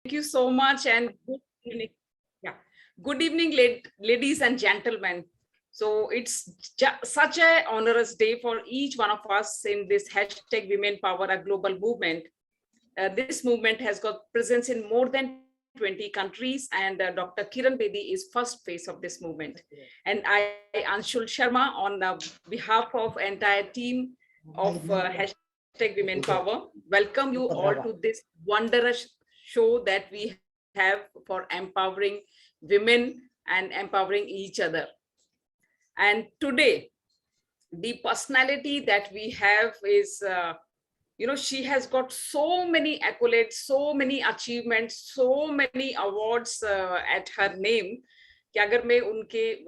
Thank you so much and good evening. Yeah, good evening, ladies and gentlemen. So it's such a honorous day for each one of us in this hashtag Women Power, a global movement. This movement has got presence in more than 20 countries, and Dr. Kiran Bedi is first face of this movement. And I, Anshul Sharma, on behalf of entire team of hashtag Women Power, welcome you all to this wondrous show that we have for empowering women and empowering each other. And today, the personality that we have is she has got so many accolades, so many achievements, so many awards at her name कि अगर मैं उनके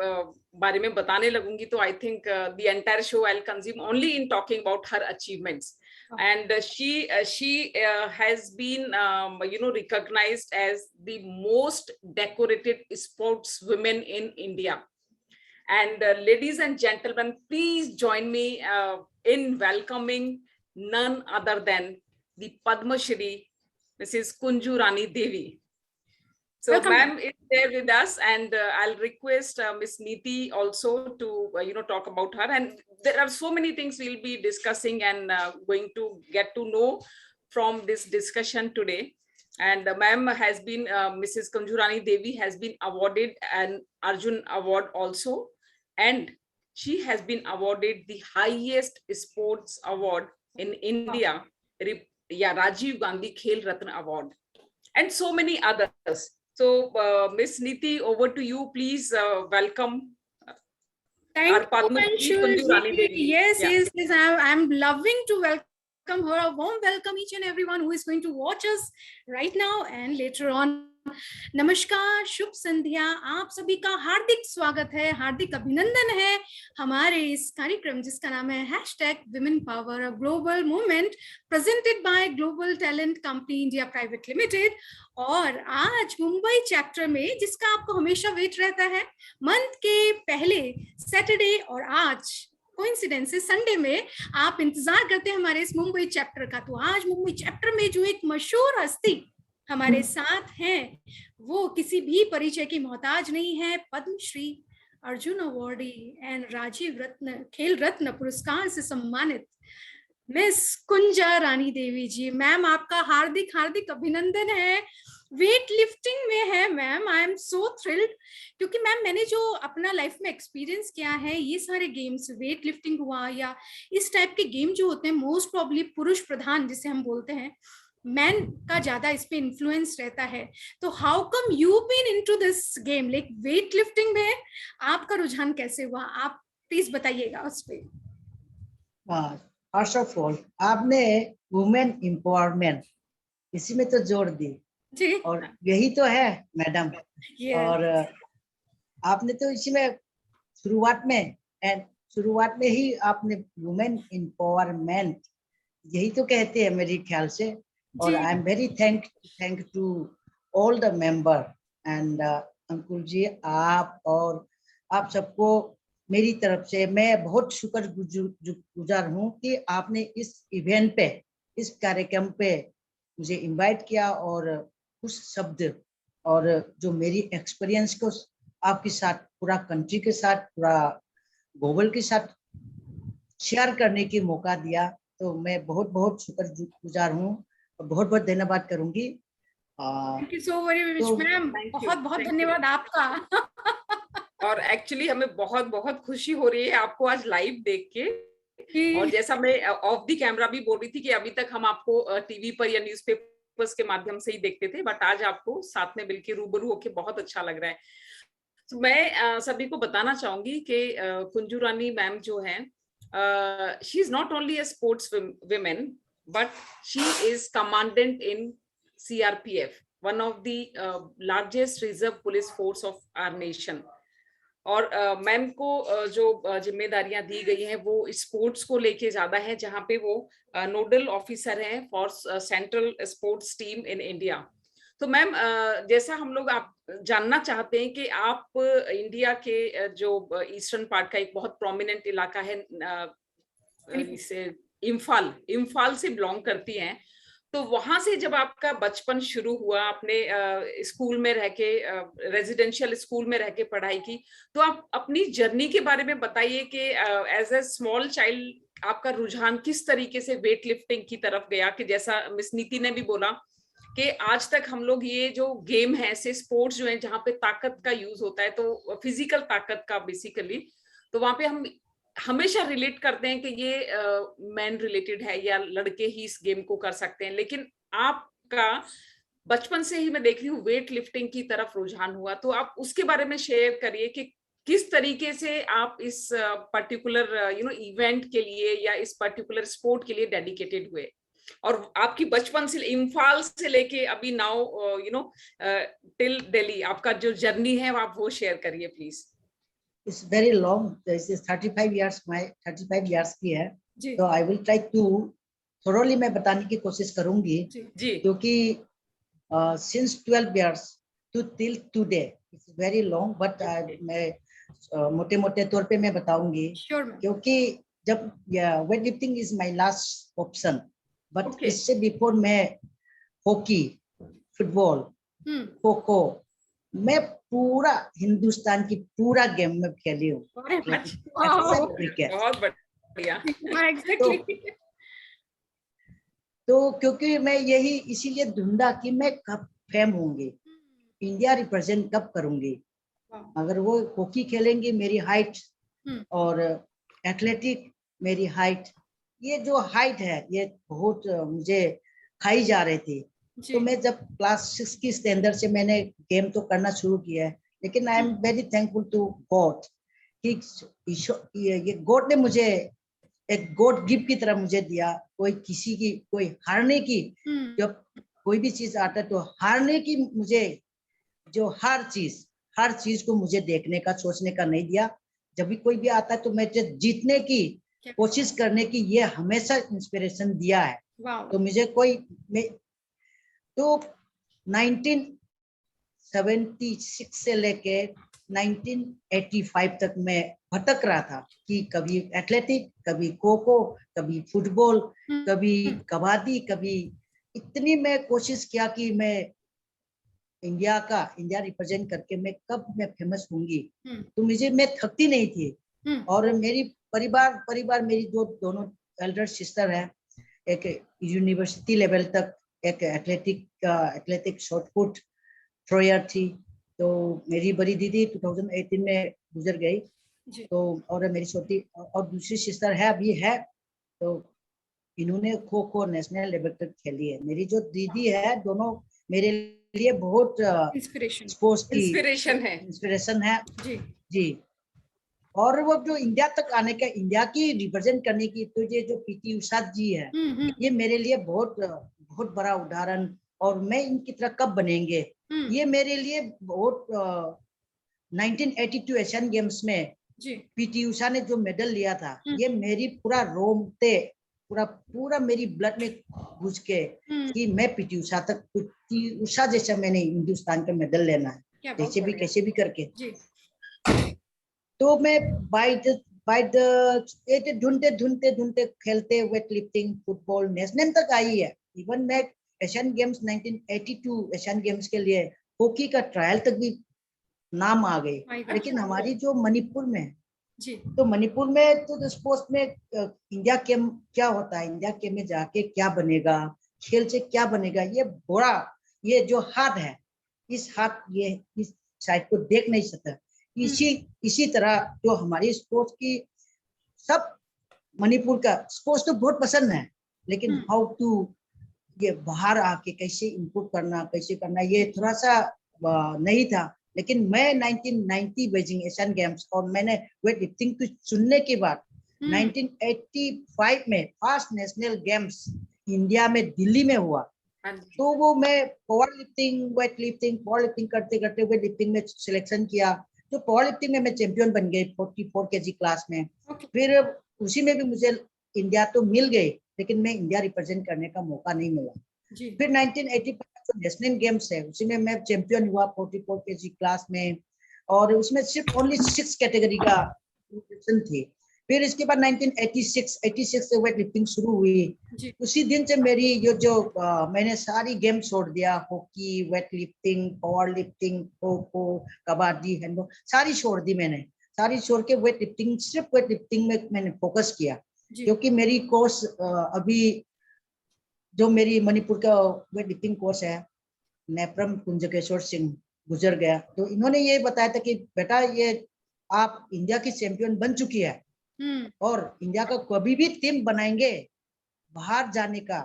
बारे में बताने लगूंगी तो I think the entire show I'll consume only in talking about her achievements. And she has been recognized as the most decorated sportswoman in India. And ladies and gentlemen, please join me in welcoming none other than the Padma Shri, Mrs. Kunju Rani Devi. So ma'am is there with us, and I'll request Miss Neeti also to talk about her. And there are so many things we'll be discussing and going to get to know from this discussion today. And ma'am has been, Mrs. Kunju Rani Devi has been awarded an Arjun Award also. And she has been awarded the highest sports award in India, Rajiv Gandhi Khel Ratna Award, and so many others. So, Miss Neeti, over to you. Please welcome. Thank you, Anshul. Yes. I'm loving to welcome her. A warm welcome each and everyone who is going to watch us right now and later on. नमस्कार, शुभ संध्या, आप सभी का हार्दिक स्वागत है, हार्दिक अभिनंदन है हमारे इस कार्यक्रम जिसका नाम है hashtag women power, a global movement presented by global talent company India private limited. और आज मुंबई चैप्टर में, जिसका आपको हमेशा वेट रहता है, मंथ के पहले सैटरडे और आज कोइंसिडेंस संडे में आप इंतजार करते हैं हमारे इस मुंबई चैप्टर का। तो आज मुंबई चैप्टर में जो एक मशहूर हस्ती हमारे साथ हैं, वो किसी भी परिचय की मोहताज नहीं है। पद्मश्री, अर्जुन अवार्डी एंड राजीव रत्न खेल रत्न पुरस्कार से सम्मानित मिस कुंजा रानी देवी जी। मैम, आपका हार्दिक हार्दिक अभिनंदन है। वेट लिफ्टिंग में है ma'am, I am so thrilled, क्योंकि मैम मैंने जो अपना लाइफ में एक्सपीरियंस किया है, ये सारे गेम्स, वेट लिफ्टिंग हुआ या इस टाइप के गेम जो होते हैं मोस्ट प्रॉब्ली पुरुष प्रधान जिसे हम बोलते हैं, मैन का ज्यादा इस पे इन्फ्लुएंस रहता है। तो how come you been into this game, like weight lifting में आपका रुझान कैसे हुआ, आप प्लीज बताइएगा उस पे। फर्स्ट ऑफ ऑल, आपने वुमेन एम्पावरमेंट इसी में तो जोड़ दी जी, और यही तो है मैडम। और आपने तो इसी में शुरुआत में ही आपने वुमेन एम्पावरमेंट यही तो कहते हैं मेरे ख्याल से। और I am very thank to all the member and Ankul ji, आप और आप सबको मेरी तरफ से मैं बहुत शुक्रगुजार हूँ कि आपने इस इवेंट पे, इस कार्यक्रम पे मुझे इनवाइट किया और कुछ शब्द और जो मेरी एक्सपीरियंस को आपके साथ, पूरा कंट्री के साथ, पूरा ग्लोबल के साथ शेयर करने की मौका दिया। तो मैं बहुत बहुत शुक्रगुजार हूँ, बहुत बहुत धन्यवाद करूंगी। Thank you so very much ma'am, बहुत बहुत धन्यवाद आपका। और एक्चुअली हमें बहुत बहुत खुशी हो रही है आपको आज लाइव देख के। और जैसा मैं ऑफ द कैमरा भी बोल रही थी कि अभी तक हम आपको टीवी पर या न्यूज़पेपर्स के माध्यम से ही देखते थे, बट आज आपको साथ में मिलकर रूबरू होके बहुत अच्छा लग रहा है। तो मैं सभी को बताना चाहूंगी कि कुंजू रानी मैम जो है, she is not only a sports women, but she is commandant in CRPF, one of the largest reserve police force of our nation. और मैम को जो जिम्मेदारियां दी गई हैं वो स्पोर्ट्स को लेके ज्यादा है, जहां पे वो नोडल ऑफिसर हैं for central sports team in India. तो मैम, जैसा हम लोग आप जानना चाहते हैं कि आप इंडिया के जो ईस्टर्न पार्ट का एक बहुत प्रोमिनेंट इलाका है, इम्फाल से बिलोंग करती हैं, तो वहां से जब आपका बचपन शुरू हुआ, आपने स्कूल में रह के, रेजिडेंशियल स्कूल में रह के पढ़ाई की, तो आप अपनी जर्नी के बारे में बताइए कि एज ए स्मॉल चाइल्ड आपका रुझान किस तरीके से वेट लिफ्टिंग की तरफ गया, कि जैसा मिस नीति ने भी बोला कि आज तक हम लोग ये जो गेम है, ऐसे स्पोर्ट्स जो है जहाँ पे ताकत का यूज होता है, तो फिजिकल ताकत का बेसिकली, तो वहां पे हम हमेशा रिलेट करते हैं कि ये मैन रिलेटेड है या लड़के ही इस गेम को कर सकते हैं, लेकिन आपका बचपन से ही मैं देख रही हूँ वेट लिफ्टिंग की तरफ रुझान हुआ, तो आप उसके बारे में शेयर करिए कि किस तरीके से आप इस पर्टिकुलर इवेंट के लिए या इस पर्टिकुलर स्पोर्ट के लिए डेडिकेटेड हुए, और आपकी बचपन से इम्फाल से लेके अभी नाउ टिल दिल्ली आपका जो जर्नी है आप वो शेयर करिए please. It's very long. This is 35 years. My 35 years की है. So I will try to thoroughly मैं बताने की कोशिश करूंगी. जी. क्योंकि since 12 years to till today it's very long. But मैं मोटे-मोटे तौर पे मैं बताऊंगी. Sure. क्योंकि जब weightlifting is my last option. But इससे before मैं हॉकी, फुटबॉल, खो-खो, मैं पूरा हिंदुस्तान की पूरा गेम में खेली हूँ। बहुत बढ़िया। तो क्योंकि मैं यही इसीलिए ढूंढा कि मैं कब फेम होंगी, इंडिया रिप्रेजेंट कब करूंगी। अगर वो हॉकी खेलेंगे मेरी हाइट और एथलेटिक मेरी हाइट, ये जो हाइट है ये बहुत मुझे खाई जा रही थी। तो मैं जब क्लास 6 की स्टैंडर्ड से मैंने गेम तो करना शुरू किया है, लेकिन I am very thankful to God कि ये गॉड ने मुझे एक गॉड गिफ्ट की तरह मुझे दिया। कोई हारने की, जब कोई भी चीज आता है तो हारने की मुझे जो हर चीज को मुझे देखने का, सोचने का नहीं दिया। जब भी कोई भी आता है तो मैं जीतने की कोशिश करने की ये हमेशा इंस्पिरेशन दिया है। तो मुझे तो 1976 से लेके 1985 तक मैं भटक रहा था कि कभी एथलेटिक, कभी खो-खो, कभी फुटबॉल, कभी कबड्डी, कभी इतनी मैं कोशिश किया कि मैं इंडिया रिप्रेजेंट करके मैं फेमस होंगी। तो मैं थकती नहीं थी। और मेरी परिवार मेरी दोनों एल्डर सिस्टर है, एक यूनिवर्सिटी लेवल तक एक एथलेटिक शॉर्टपुट थ्रोयर थी। तो मेरी बड़ी दीदी 2018 में गुजर गई। तो और मेरी छोटी और दूसरी सिस्टर है अभी है, तो इन्होंने खो-खो नेशनल लेवल तक खेली है। मेरी जो दीदी है, दोनों मेरे लिए बहुत इंस्पिरेशन है जी। और वो जो इंडिया तक आने का, इंडिया की रिप्रेजेंट करने की, तो ये जो पीटी उषा जी है, ये मेरे लिए बहुत बड़ा उदाहरण। और मैं इनकी तरह कब बनेंगे, ये मेरे लिए बहुत 1982 एशियन गेम्स में पीटी उषा ने जो मेडल लिया था, ये मेरी पूरा रोंगटे पूरा मेरी ब्लड में घुस के कि मैं पीटी उषा जैसा मैंने हिंदुस्तान का मेडल लेना है, कैसे भी करके। तो मैं ढूंढते खेलते वेट लिफ्टिंग, फुटबॉल नेशनल तक आई है। इवन मैं एशियन गेम्स 1982 एशियन गेम्स के लिए हॉकी का ट्रायल तक भी नाम आ गई। लेकिन हमारी जो मणिपुर में तो मणिपुर में तो स्पोर्ट्स में इंडिया गेम क्या होता है, इंडिया गेम में जाके क्या बनेगा, खेल से क्या बनेगा, ये जो हाथ है, इस साइड को देख नहीं सकता। इसी तरह जो हमारी स्पोर्ट्स की सब मणिपुर का स्पोर्ट्स तो बहुत पसंद है, लेकिन हाउ टू ये बाहर आके कैसे इम्प्रूव करना, ये थोड़ा सा नहीं था। लेकिन मैं 1990 बीजिंग एशियन गेम्स और मैंने वेट लिफ्टिंग को चुनने के बाद 1985 में फर्स्ट नेशनल गेम्स इंडिया में दिल्ली में हुआ। तो वो मैं पावर लिफ्टिंग, वेट लिफ्टिंग करते वेट लिफ्टिंग में सिलेक्शन किया। तो पावर लिफ्टिंग में मैं चैंपियन बन गई 44 केजी क्लास में। फिर उसी में भी मुझे इंडिया तो मिल गई, लेकिन मैं इंडिया रिप्रेजेंट करने का मौका नहीं मिला। फिर 1985 जो नेशनल गेम्स है, उसी में मैं चैंपियन हुआ 44 केजी क्लास में, और उसमें सिर्फ ओनली 6 कैटेगरी का थी। फिर इसके बाद 1986 से वेट लिफ्टिंग शुरू हुई। उसी दिन से मेरी ये जो मैंने सारी गेम छोड़ दिया, hockey, weight lifting, power lifting, kho kho, kabaddi, handball सारी छोड़ दी मैंने। सारी छोड़ के वेट लिफ्टिंग, सिर्फ वेट लिफ्टिंग में मैंने फोकस किया। क्योंकि मेरी कोर्स अभी जो मेरी मणिपुर का वेट लिफ्टिंग कोर्स है, नेप्रम कुंजकेश्वर सिंह गुजर गया, तो इन्होंने ये बताया था कि बेटा ये आप इंडिया की चैंपियन बन चुकी है और इंडिया का कभी भी टीम बनाएंगे बाहर जाने का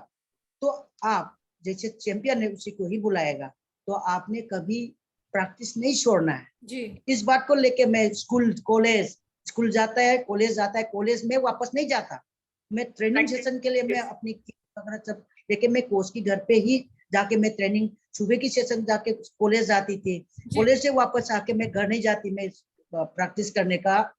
तो आप जैसे चैंपियन है उसी को ही बुलाएगा, तो आपने कभी प्रैक्टिस नहीं छोड़ना है जी। इस बात को लेके मैं स्कूल जाता है, कॉलेज में वापस नहीं जाता। मैं ट्रेनिंग सेशन के लिए मैं अपनी सब लेके मैं कोच की घर पे ही जाके मैं ट्रेनिंग, सुबह की सेशन जाके कॉलेज जाती थी, कॉलेज से वापस आके मैं घर नहीं जाती, मैं प्रैक्टिस करने का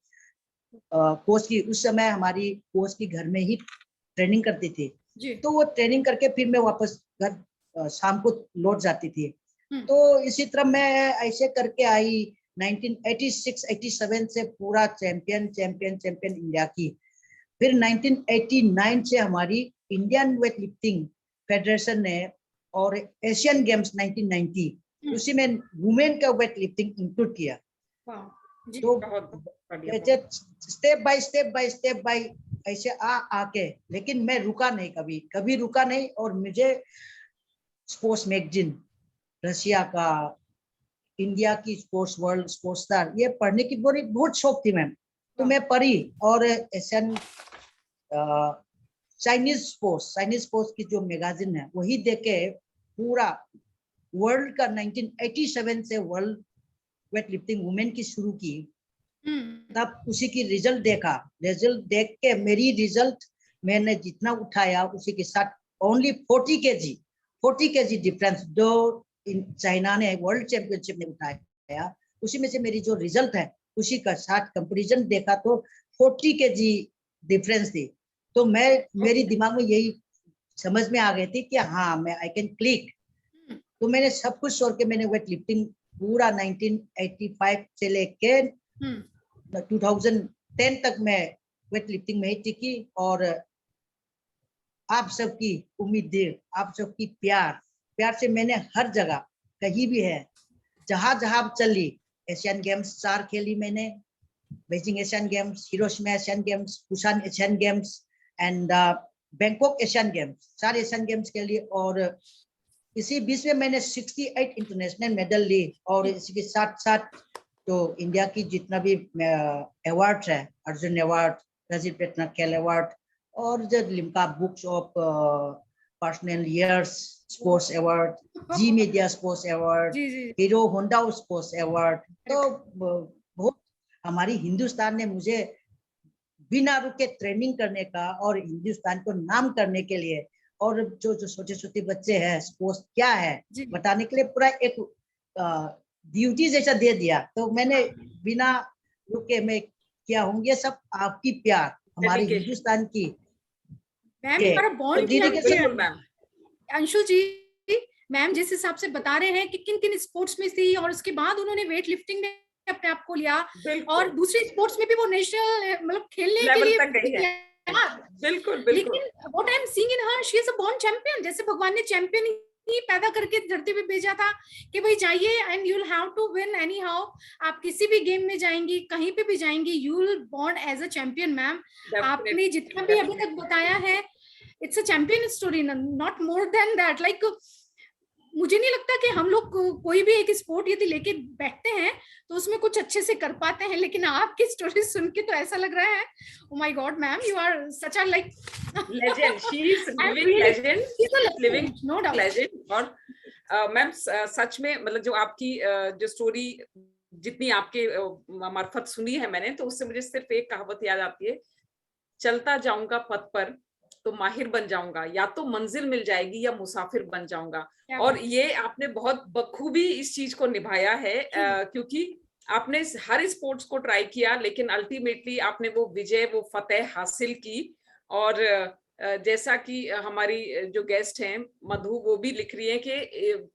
कोच की, उस समय हमारी कोच की घर में ही ट्रेनिंग करती थी जी। तो वो ट्रेनिंग करके फिर मैं वापस घर शाम को लौट जाती थी। तो इसी तरह मैं ऐसे करके आई 1986-87 से पूरा चैंपियन इंडिया की। फिर 1989 से हमारी इंडियन वेट लिफ्टिंग फेडरेशन ने और एशियन गेम्स 1990 उसी में वुमेन का वेट लिफ्टिंग इंक्लूड किया। तो स्टेप बाय स्टेप ऐसे आके, लेकिन मैं रुका नहीं, कभी रुका नहीं। और मुझे स्पोर्ट्स मैगजीन, रशिया का, इंडिया की स्पोर्ट्स वर्ल्ड, स्पोर्ट्स स्टार, ये पढ़ने की बहुत शौक थी मैम। तो मैं पढ़ी और एशियन चाइनीज स्पोर्ट्स की जो मैगजीन है वही देख के पूरा वर्ल्ड का 1987 से वर्ल्ड वेट लिफ्टिंग वुमेन की शुरू की। तब उसी की रिजल्ट देख के मेरी रिजल्ट मैंने जितना उठाया उसी के साथ ओनली 40 केजी डिफरेंस जो चाइना ने वर्ल्ड चैंपियनशिप में उठाया, उसी में से मेरी जो रिजल्ट है उसी का साथ कंपैरिजन देखा तो 40 केजी डिफरेंस थी। तो मेरी दिमाग में यही समझ में आ गई थी कि हाँ मैं आई कैन क्लिक। तो मैंने सब कुछ छोड़ के मैंने वेट लिफ्टिंग पूरा 1985 से लेके 2010 तक मैं वेट लिफ्टिंग में ही टिकी। और आप सबकी उम्मीदें, आप सबकी प्यार से मैंने हर जगह कहीं भी है जहां चली, एशियन गेम्स 4 खेली मैंने, Beijing Asian Games, Hiroshima Asian Games, Pusan Asian Games and Bangkok Asian Games, 4 Asian Games के लिए। और इसी बीच में मैंने 68 इंटरनेशनल मेडल ली। और इसके साथ साथ तो इंडिया की जितना भी अवार्ड है, अर्जुन अवार्ड, राजीव पेटनायक खेल अवार्ड, और जो Limca books of personal years sports award, Zee media sports award, Hero Honda sports award. तो बहुत हमारी हिंदुस्तान ने मुझे बिना रुके ट्रेनिंग करने का और हिंदुस्तान को नाम करने के लिए, और जो छोटे बच्चे हैं स्पोर्ट्स क्या है बताने के लिए पूरा एक ड्यूटी जैसा दे दिया। तो मैंने बिना रुके मैं क्या हूँ, ये सब आपकी प्यार, हमारे हिंदुस्तान की। अंशुल जी, मैम जिस हिसाब से बता रहे हैं कि किन स्पोर्ट्स में थी और उसके बाद उन्होंने वेट लिफ्टिंग में अपने आप को लिया और दूसरी स्पोर्ट्स में भी वो नेशनल मतलब खेलने के लिए बिल्कुल। लेकिन what I am seeing in her, she is a born champion. जैसे भगवान ने चैंपियन ही पैदा करके धरती पे भेजा था कि भाई जाइए and you will have to win anyhow. आप किसी भी गेम में जाएंगी, कहीं पे भी जाएंगी, you will born as a champion. Ma'am आपने जितना भी अभी तक बताया है, it's a champion story, not more than that. Like मुझे नहीं लगता कि हम लोग कोई भी एक स्पोर्ट यदि लेके बैठते हैं तो उसमें कुछ अच्छे से कर पाते हैं, लेकिन आपकी स्टोरी सुन के तो ऐसा लग रहा है, oh my God ma'am, you are such a like legend, she is living legend, living no doubt legend। और मैम सच में मतलब जो आपकी जो स्टोरी जितनी आपके मार्फत सुनी है मैंने, तो उससे मुझे सिर्फ एक कहावत याद आती है, चलता जाऊंगा पथ पर तो माहिर बन जाऊंगा, या तो मंजिल मिल जाएगी या मुसाफिर बन जाऊंगा। और ये आपने बहुत बखूबी इस चीज को निभाया है, क्योंकि आपने हर स्पोर्ट्स को ट्राई किया, लेकिन अल्टीमेटली आपने वो विजय, वो फतेह हासिल की। और जैसा कि हमारी जो गेस्ट हैं मधु, वो भी लिख रही है कि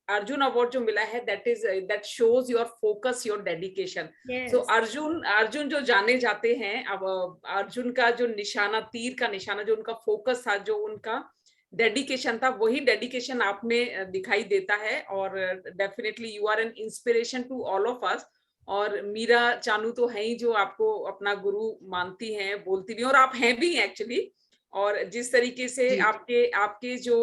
अर्जुन अवार्ड जो मिला है that shows your focus, your dedication. So Arjun जो जाने जाते हैं, अब अर्जुन का जो निशाना, तीर का निशाना, जो उनका फोकस था, जो उनका डेडिकेशन था, वही डेडिकेशन आप में दिखाई देता है। और definitely you are an inspiration to all of us. और मीरा चानू तो है ही, जो आपको अपना गुरु मानती हैं, बोलती भी, और आप हैं भी एक्चुअली। और जिस तरीके से आपके जो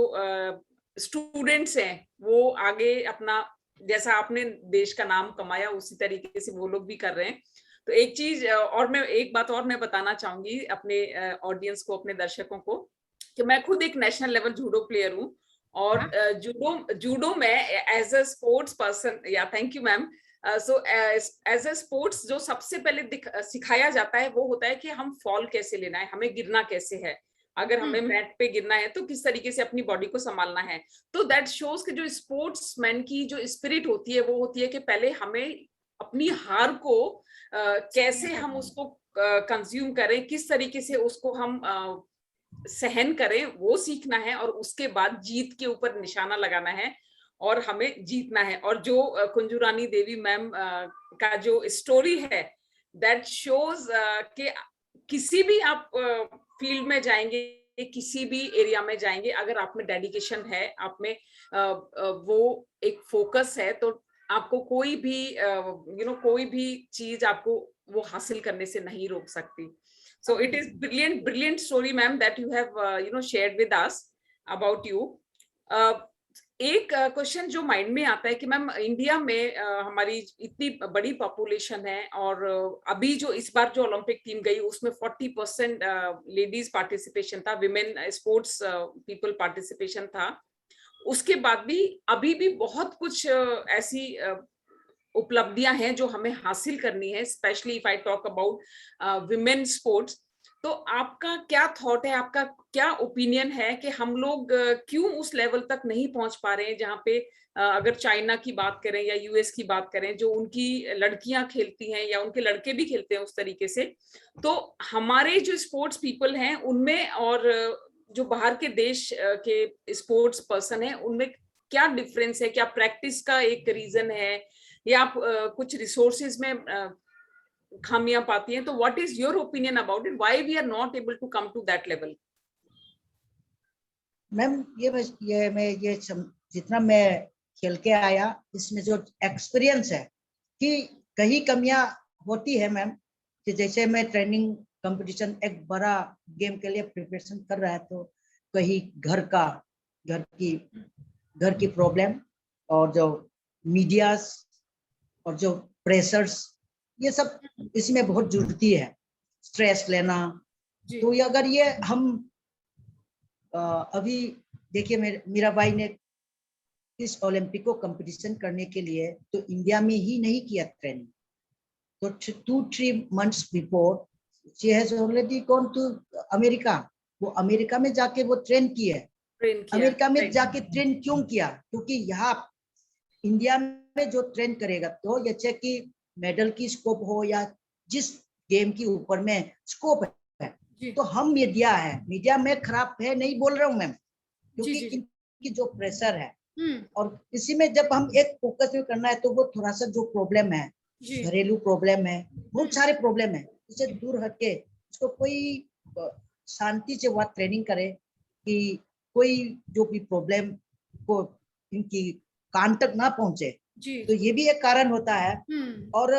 स्टूडेंट्स हैं, वो आगे अपना, जैसा आपने देश का नाम कमाया, उसी तरीके से वो लोग भी कर रहे हैं। तो एक चीज और, मैं एक बात और मैं बताना चाहूंगी अपने ऑडियंस को, अपने दर्शकों को, कि मैं खुद एक नेशनल लेवल जूडो प्लेयर हूँ। और जूडो में एज अ स्पोर्ट्स पर्सन, या thank you ma'am, so as a sports जो सबसे पहले सिखाया जाता है वो होता है कि हम फॉल कैसे लेना है, हमें गिरना कैसे है, अगर हमें मैट पे गिरना है तो किस तरीके से अपनी बॉडी को संभालना है। तो दैट शोज कि जो स्पोर्ट्समैन की जो स्पिरिट होती है, वो होती है कि पहले हमें अपनी हार को कैसे हम उसको कंज्यूम करें, किस तरीके से उसको हम सहन करें, वो सीखना है। और उसके बाद जीत के ऊपर निशाना लगाना है और हमें जीतना है। और जो कुंजू देवी मैम का जो स्टोरी है, दैट शोज कि किसी भी आप फील्ड में जाएंगे, किसी भी एरिया में जाएंगे, अगर आप में डेडिकेशन है, आप में वो एक फोकस है, तो आपको कोई भी कोई भी चीज आपको वो हासिल करने से नहीं रोक सकती। So it is brilliant story, ma'am, that you have shared with us about you. एक क्वेश्चन जो माइंड में आता है कि मैम, इंडिया में हमारी इतनी बड़ी पॉपुलेशन है, और अभी जो इस बार जो ओलंपिक टीम गई, उसमें 40% लेडीज पार्टिसिपेशन था, विमेन स्पोर्ट्स पीपल पार्टिसिपेशन था। उसके बाद भी अभी भी बहुत कुछ ऐसी उपलब्धियां हैं जो हमें हासिल करनी है, specially if I talk about women sports. तो आपका क्या थॉट है, आपका क्या ओपिनियन है कि हम लोग क्यों उस लेवल तक नहीं पहुंच पा रहे हैं, जहां पे अगर चाइना की बात करें या यूएस की बात करें, जो उनकी लड़कियां खेलती हैं या उनके लड़के भी खेलते हैं उस तरीके से, तो हमारे जो स्पोर्ट्स पीपल हैं उनमें और जो बाहर के देश के स्पोर्ट्स पर्सन हैं उनमें क्या डिफरेंस है? क्या प्रैक्टिस का एक रीजन है, या आप कुछ रिसोर्सेज में खामियां पाती हैं? तो what is your opinion about it, why we are not able to come to that level? Ma'am, ये जितना मैं खेल के आया, इसमें जो एक्सपीरियंस है कि कहीं कमियां होती है मैम, कि जैसे मैं ट्रेनिंग कंपटीशन, एक बड़ा गेम के लिए प्रिपरेशन कर रहा है, तो कहीं घर की प्रॉब्लम, और जो मीडियास और जो प्रेशर्स, ये सब इसमें बहुत जुड़ती है, स्ट्रेस लेना। तो ये अगर ये हम अभी देखिए, मीरा बाई ने इस ओलंपिक को कंपटीशन करने के लिए तो इंडिया में ही नहीं किया ट्रेनिंग, तो 2-3 months before she has already gone to America. वो अमेरिका में जाके वो ट्रेन किया। अमेरिका में जाके ट्रेन क्यों किया? क्योंकि यहाँ इंडिया में जो ट्रेन करेगा, तो जैसे कि मेडल की स्कोप हो या जिस गेम की ऊपर में स्कोप है, तो हम मीडिया में खराब है नहीं बोल रहा हूँ मैम, क्योंकि इनकी जो प्रेशर है, और इसी में जब हम एक फोकस में करना है, तो वो थोड़ा सा जो प्रॉब्लम है, घरेलू प्रॉब्लम है, बहुत सारे प्रॉब्लम है, उससे दूर हटके उसको कोई शांति से वह ट्रेनिंग करे कि कोई जो भी प्रॉब्लम को इनकी कान तक ना पहुंचे। तो ये भी एक कारण होता है। और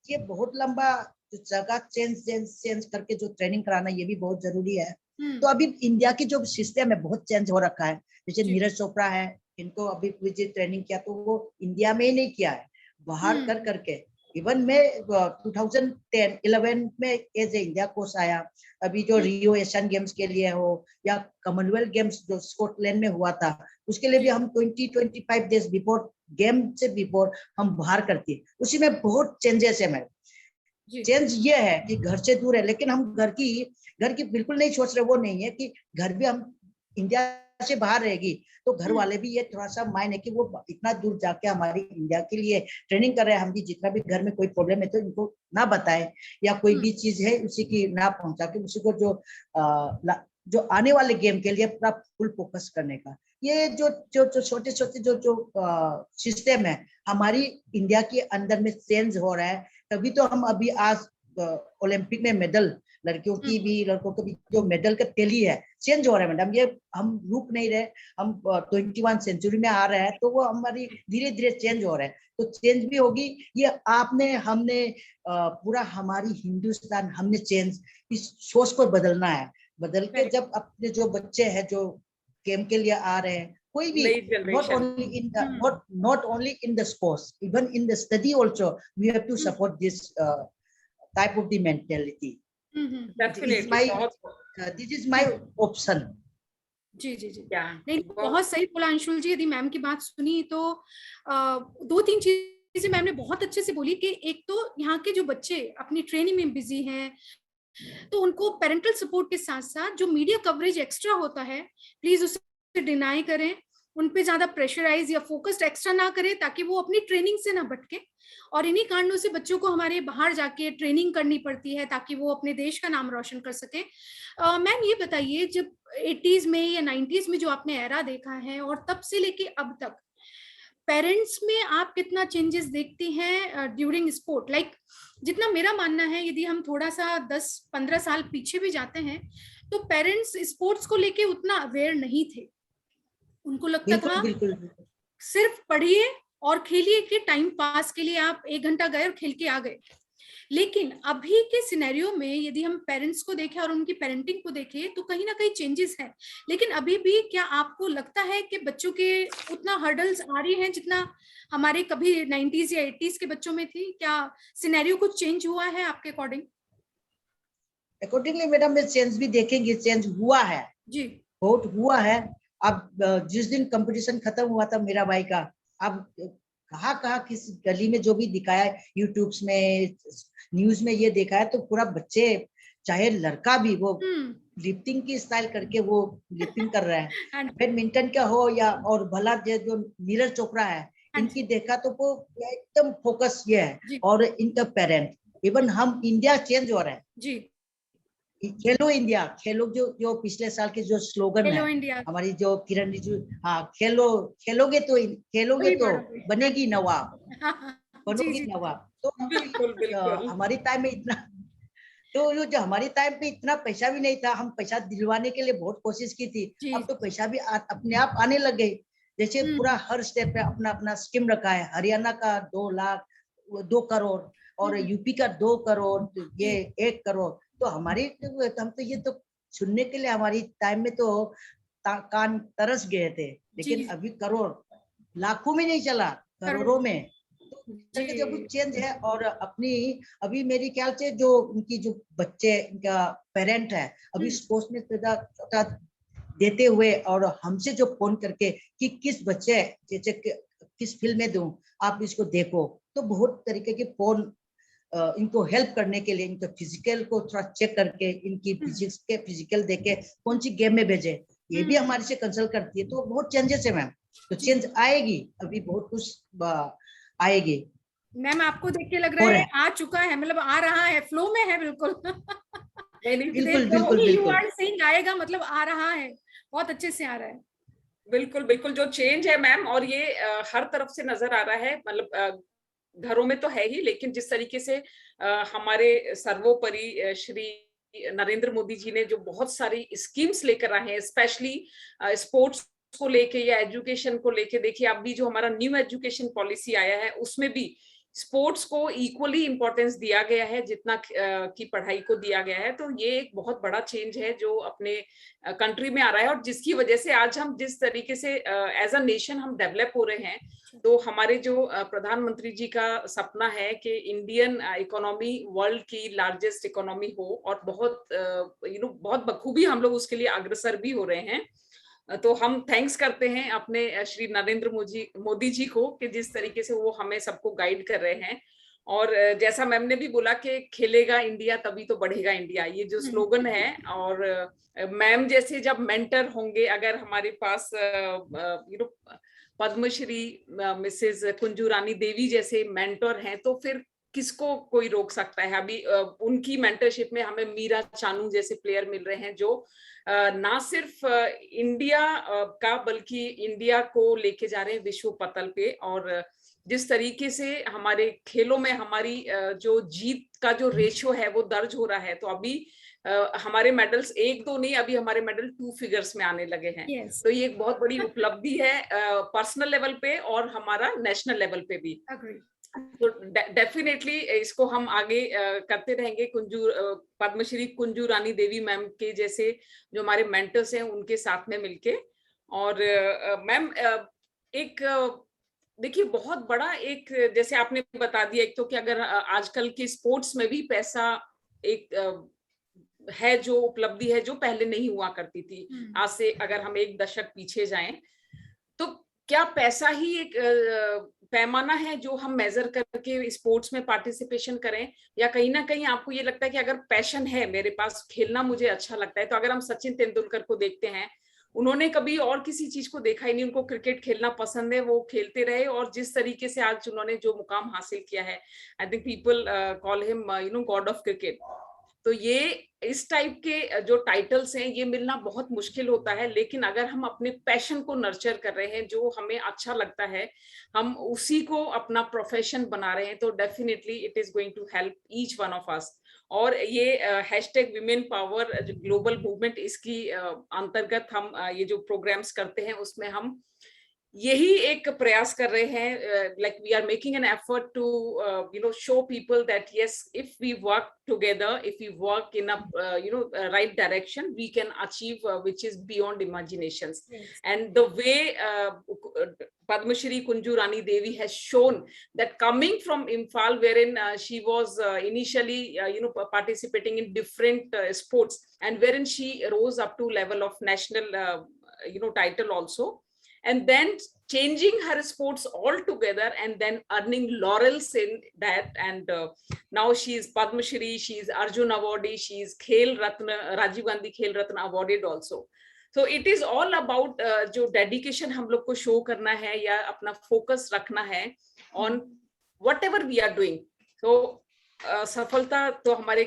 ये बहुत लंबा जो जगह चेंज करके जो ट्रेनिंग कराना, ये भी बहुत जरूरी है। तो अभी इंडिया की जो सिस्टम है बहुत चेंज हो रखा है। जैसे नीरज चोपड़ा है, इनको अभी ट्रेनिंग किया तो वो इंडिया में ही नहीं किया है, बाहर कर करके। इवन मैं 2010-11 में एज ए इंडिया कोच आया। अभी जो रियो एशियन गेम्स के लिए हो या कॉमनवेल्थ गेम्स जो स्कॉटलैंड में हुआ था, उसके लिए भी हम 20-25 डेज बिफोर गेम से बिफोर हम बाहर करते हैं। उसी में बहुत चेंजेस है मैम। चेंज ये है कि घर से दूर है, लेकिन हम घर की बिल्कुल नहीं सोच रहे। वो नहीं है कि घर भी हम इंडिया से बाहर रहेगी, तो घर वाले भी ये थोड़ा सा मायन है कि वो इतना दूर जाके हमारी इंडिया के लिए ट्रेनिंग कर रहे हैं। हम भी जितना भी घर में कोई प्रॉब्लम है तो इनको ना बताएं, या कोई भी चीज है उसी की ना पहुंचा के उसी को जो जो आने वाले गेम के लिए पूरा फुल फोकस करने का। ये जो छोटे छोटे जो सिस्टम है हमारी इंडिया के अंदर में चेंज हो रहा है, तभी तो हम अभी आज ओलंपिक में मेडल, लड़कियों की भी लड़कों की भी जो मेडल का टैली है चेंज हो रहा है मैडम। ये हम रुक नहीं रहे, हम 21 सेंचुरी में आ रहे हैं, तो वो हमारी धीरे धीरे चेंज हो रहा है, तो चेंज भी होगी। ये आपने हमने पूरा हमारी हिंदुस्तान हमने चेंज, इस सोच को बदलना है। बदल के जब अपने जो बच्चे हैं जो गेम के लिए आ रहे हैं, कोई भी not only in the sports, even in the study also we have to support this type of the mentality. Definitely. This is my option. जी जी जी, नहीं बहुत सही बोला अंशुल जी। यदि मैम की बात सुनी तो दो तीन चीजें मैम ने बहुत अच्छे से बोली कि एक तो यहाँ के जो बच्चे अपनी ट्रेनिंग में बिजी हैं, तो उनको पेरेंटल सपोर्ट के साथ साथ जो मीडिया कवरेज एक्स्ट्रा होता है प्लीज उसे डिनाई करें, उन पे ज्यादा प्रेशराइज या फोकस्ड एक्स्ट्रा ना करें, ताकि वो अपनी ट्रेनिंग से ना भटके। और इन्हीं कारणों से बच्चों को हमारे बाहर जाके ट्रेनिंग करनी पड़ती है ताकि वो अपने देश का नाम रोशन कर सके। मैम ये बताइए, जब 80s में या 90s में जो आपने एरा देखा है और तब से लेके अब तक पेरेंट्स में आप कितना चेंजेस देखती हैं ड्यूरिंग स्पोर्ट? लाइक जितना मेरा मानना है, यदि हम थोड़ा सा 10-15 साल पीछे भी जाते हैं तो पेरेंट्स स्पोर्ट्स को लेके उतना अवेयर नहीं थे। उनको लगता था सिर्फ पढ़िए और खेलिए के टाइम पास के लिए आप 1 घंटा गए और खेल के आ गए। लेकिन अभी के सिनेरियो में यदि हम पेरेंट्स को देखें और उनकी पेरेंटिंग को देखें तो कहीं ना कहीं चेंजेस है, लेकिन अभी भी क्या आपको लगता है कि बच्चों के उतना हर्डल्स आ रही हैं जितना हमारे कभी 90s या 80s के बच्चों में थी? क्या सिनेरियो कुछ चेंज हुआ है आपके अकॉर्डिंग? अकॉर्डिंगली मैडम में चेंज भी देखेंगे, चेंज हुआ है जी, बहुत हुआ है। अब जिस दिन कंपटीशन खत्म हुआ था मेरा भाई का, अब कहाँ किस गली में जो भी दिखाया यूट्यूब में न्यूज में ये देखा है, तो पूरा बच्चे चाहे लड़का भी वो लिफ्टिंग की स्टाइल करके वो लिफ्टिंग कर रहा है, बैडमिंटन का हो या और भला जो नीरज चोपड़ा है इनकी देखा तो वो एकदम फोकस ये है। और इनका पेरेंट, इवन हम इंडिया चेंज हो रहा है जी। खेलो इंडिया, खेलो जो पिछले साल के जो स्लोगन है हमारी जो किरण रिजिजू, हाँ खेलोगे तो बनेगी नवाब, बनोगी नवाब। तो हमारी टाइम में इतना, तो जो हमारी टाइम पे इतना पैसा भी नहीं था, हम पैसा दिलवाने के लिए बहुत कोशिश की थी। अब तो पैसा भी अपने आप आने लग गए, जैसे पूरा हर स्टेट पे अपना अपना स्कीम रखा है। हरियाणा का 2 लाख 2 करोड़ और यूपी का 2 करोड़, ये 1 करोड़। तो हमारी हम तो ये तो सुनने के लिए हमारी टाइम में तो कान तरस गए थे, लेकिन अभी करोड़ लाखों में नहीं चला, करोड़ों में। तो जब चेंज है और अपनी अभी मेरी ख्याल से जो उनकी जो बच्चे इनका पेरेंट है अभी स्पोर्ट्स में थोड़ा देते हुए और हमसे जो फोन करके कि किस बच्चे जैसे किस फील्ड में दूं आप इसको देखो, तो बहुत तरीके के फोन इनको हेल्प करने के लिए, इनका फिजिकल को थोड़ा चेक करके इनकी फिजिकल देके कौन सी गेम में भेजे, ये भी हमारे से कंसल्ट करती है। तो बहुत चेंजेस है मैम, तो चेंज आएगी, अभी बहुत कुछ आएगी। मैम आपको देख के लग रहा है आ चुका है, मतलब आ रहा है, फ्लो में है बिल्कुल। बिल्कुल आएगा, मतलब आ रहा है, बहुत अच्छे से आ रहा है। बिल्कुल जो चेंज है मैम, और ये हर तरफ से नजर आ रहा है, मतलब घरों में तो है ही, लेकिन जिस तरीके से हमारे सर्वोपरि श्री नरेंद्र मोदी जी ने जो बहुत सारी स्कीम्स लेकर आए हैं, स्पेशली स्पोर्ट्स को लेके या एजुकेशन को लेके। देखिए अभी जो हमारा न्यू एजुकेशन पॉलिसी आया है उसमें भी स्पोर्ट्स को इक्वली इंपॉर्टेंस दिया गया है जितना की पढ़ाई को दिया गया है। तो ये एक बहुत बड़ा चेंज है जो अपने कंट्री में आ रहा है, और जिसकी वजह से आज हम जिस तरीके से एज अ नेशन हम डेवलप हो रहे हैं। तो हमारे जो प्रधानमंत्री जी का सपना है कि इंडियन इकोनॉमी वर्ल्ड की लार्जेस्ट इकोनॉमी हो, और बहुत बहुत बखूबी हम लोग उसके लिए अग्रसर भी हो रहे हैं। तो हम थैंक्स करते हैं अपने श्री नरेंद्र मोदी जी को कि जिस तरीके से वो हमें सबको गाइड कर रहे हैं। और जैसा मैम ने भी बोला कि खेलेगा इंडिया तभी तो बढ़ेगा इंडिया, ये जो स्लोगन है। और मैम जैसे जब मेंटर होंगे, अगर हमारे पास पद्मश्री मिसेस कुंजू रानी देवी जैसे मेंटर हैं, तो फिर किसको कोई रोक सकता है। अभी उनकी मेंटरशिप में हमें मीरा चानू जैसे प्लेयर मिल रहे हैं जो ना सिर्फ इंडिया का बल्कि इंडिया को लेके जा रहे हैं विश्व पटल पे। और जिस तरीके से हमारे खेलों में हमारी जो जीत का जो रेशियो है वो दर्ज हो रहा है, तो अभी हमारे मेडल्स 1-2 नहीं, अभी हमारे मेडल 2 फिगर्स में आने लगे हैं। yes. तो ये एक बहुत बड़ी उपलब्धि है पर्सनल लेवल पे और हमारा नेशनल लेवल पे भी। तो डेफिनेटली इसको हम आगे करते रहेंगे। पद्मश्री कुंजू रानी देवी मैम के जैसे जो हमारे मेंटर्स हैं उनके साथ में मिलके। और मैम एक देखिए बहुत बड़ा एक जैसे आपने बता दिया एक तो कि अगर आजकल के स्पोर्ट्स में भी पैसा एक है जो उपलब्धि है जो पहले नहीं हुआ करती थी। आज से अगर हम 1 दशक पीछे जाएं तो क्या पैसा ही एक पैमाना है जो हम मेजर करके स्पोर्ट्स में पार्टिसिपेशन करें, या कहीं ना कहीं आपको ये लगता है कि अगर पैशन है मेरे पास, खेलना मुझे अच्छा लगता है, तो अगर हम सचिन तेंदुलकर को देखते हैं, उन्होंने कभी और किसी चीज को देखा ही नहीं, उनको क्रिकेट खेलना पसंद है, वो खेलते रहे और जिस तरीके से आज उन्होंने जो मुकाम हासिल किया है, I think people call him God of cricket. तो ये इस टाइप के जो टाइटल्स हैं ये मिलना बहुत मुश्किल होता है, लेकिन अगर हम अपने पैशन को नर्चर कर रहे हैं, जो हमें अच्छा लगता है, हम उसी को अपना प्रोफेशन बना रहे हैं, तो definitely it is going to help each one of us. और ये hashtag women power global movement, इसकी अंतर्गत हम ये जो प्रोग्राम्स करते हैं उसमें हम यही एक प्रयास कर रहे हैं, like we are making an effort to show people that yes, if we work together, if we work in a right direction, we can achieve which is beyond imaginations. Yes. And the way Padma Shri Kunju Rani Devi has shown that coming from Imphal, wherein she was initially participating in different sports, and wherein she rose up to level of national title also, and then changing her sports altogether and then earning laurels in that. And now she is Padma Shri, she is Arjun awardee, she is Khel Ratna, Rajiv Gandhi Khel Ratna awarded also. So it is all about जो dedication हम लोग को show करना है या अपना focus रखना है on whatever we are doing. So सफलता तो हमारे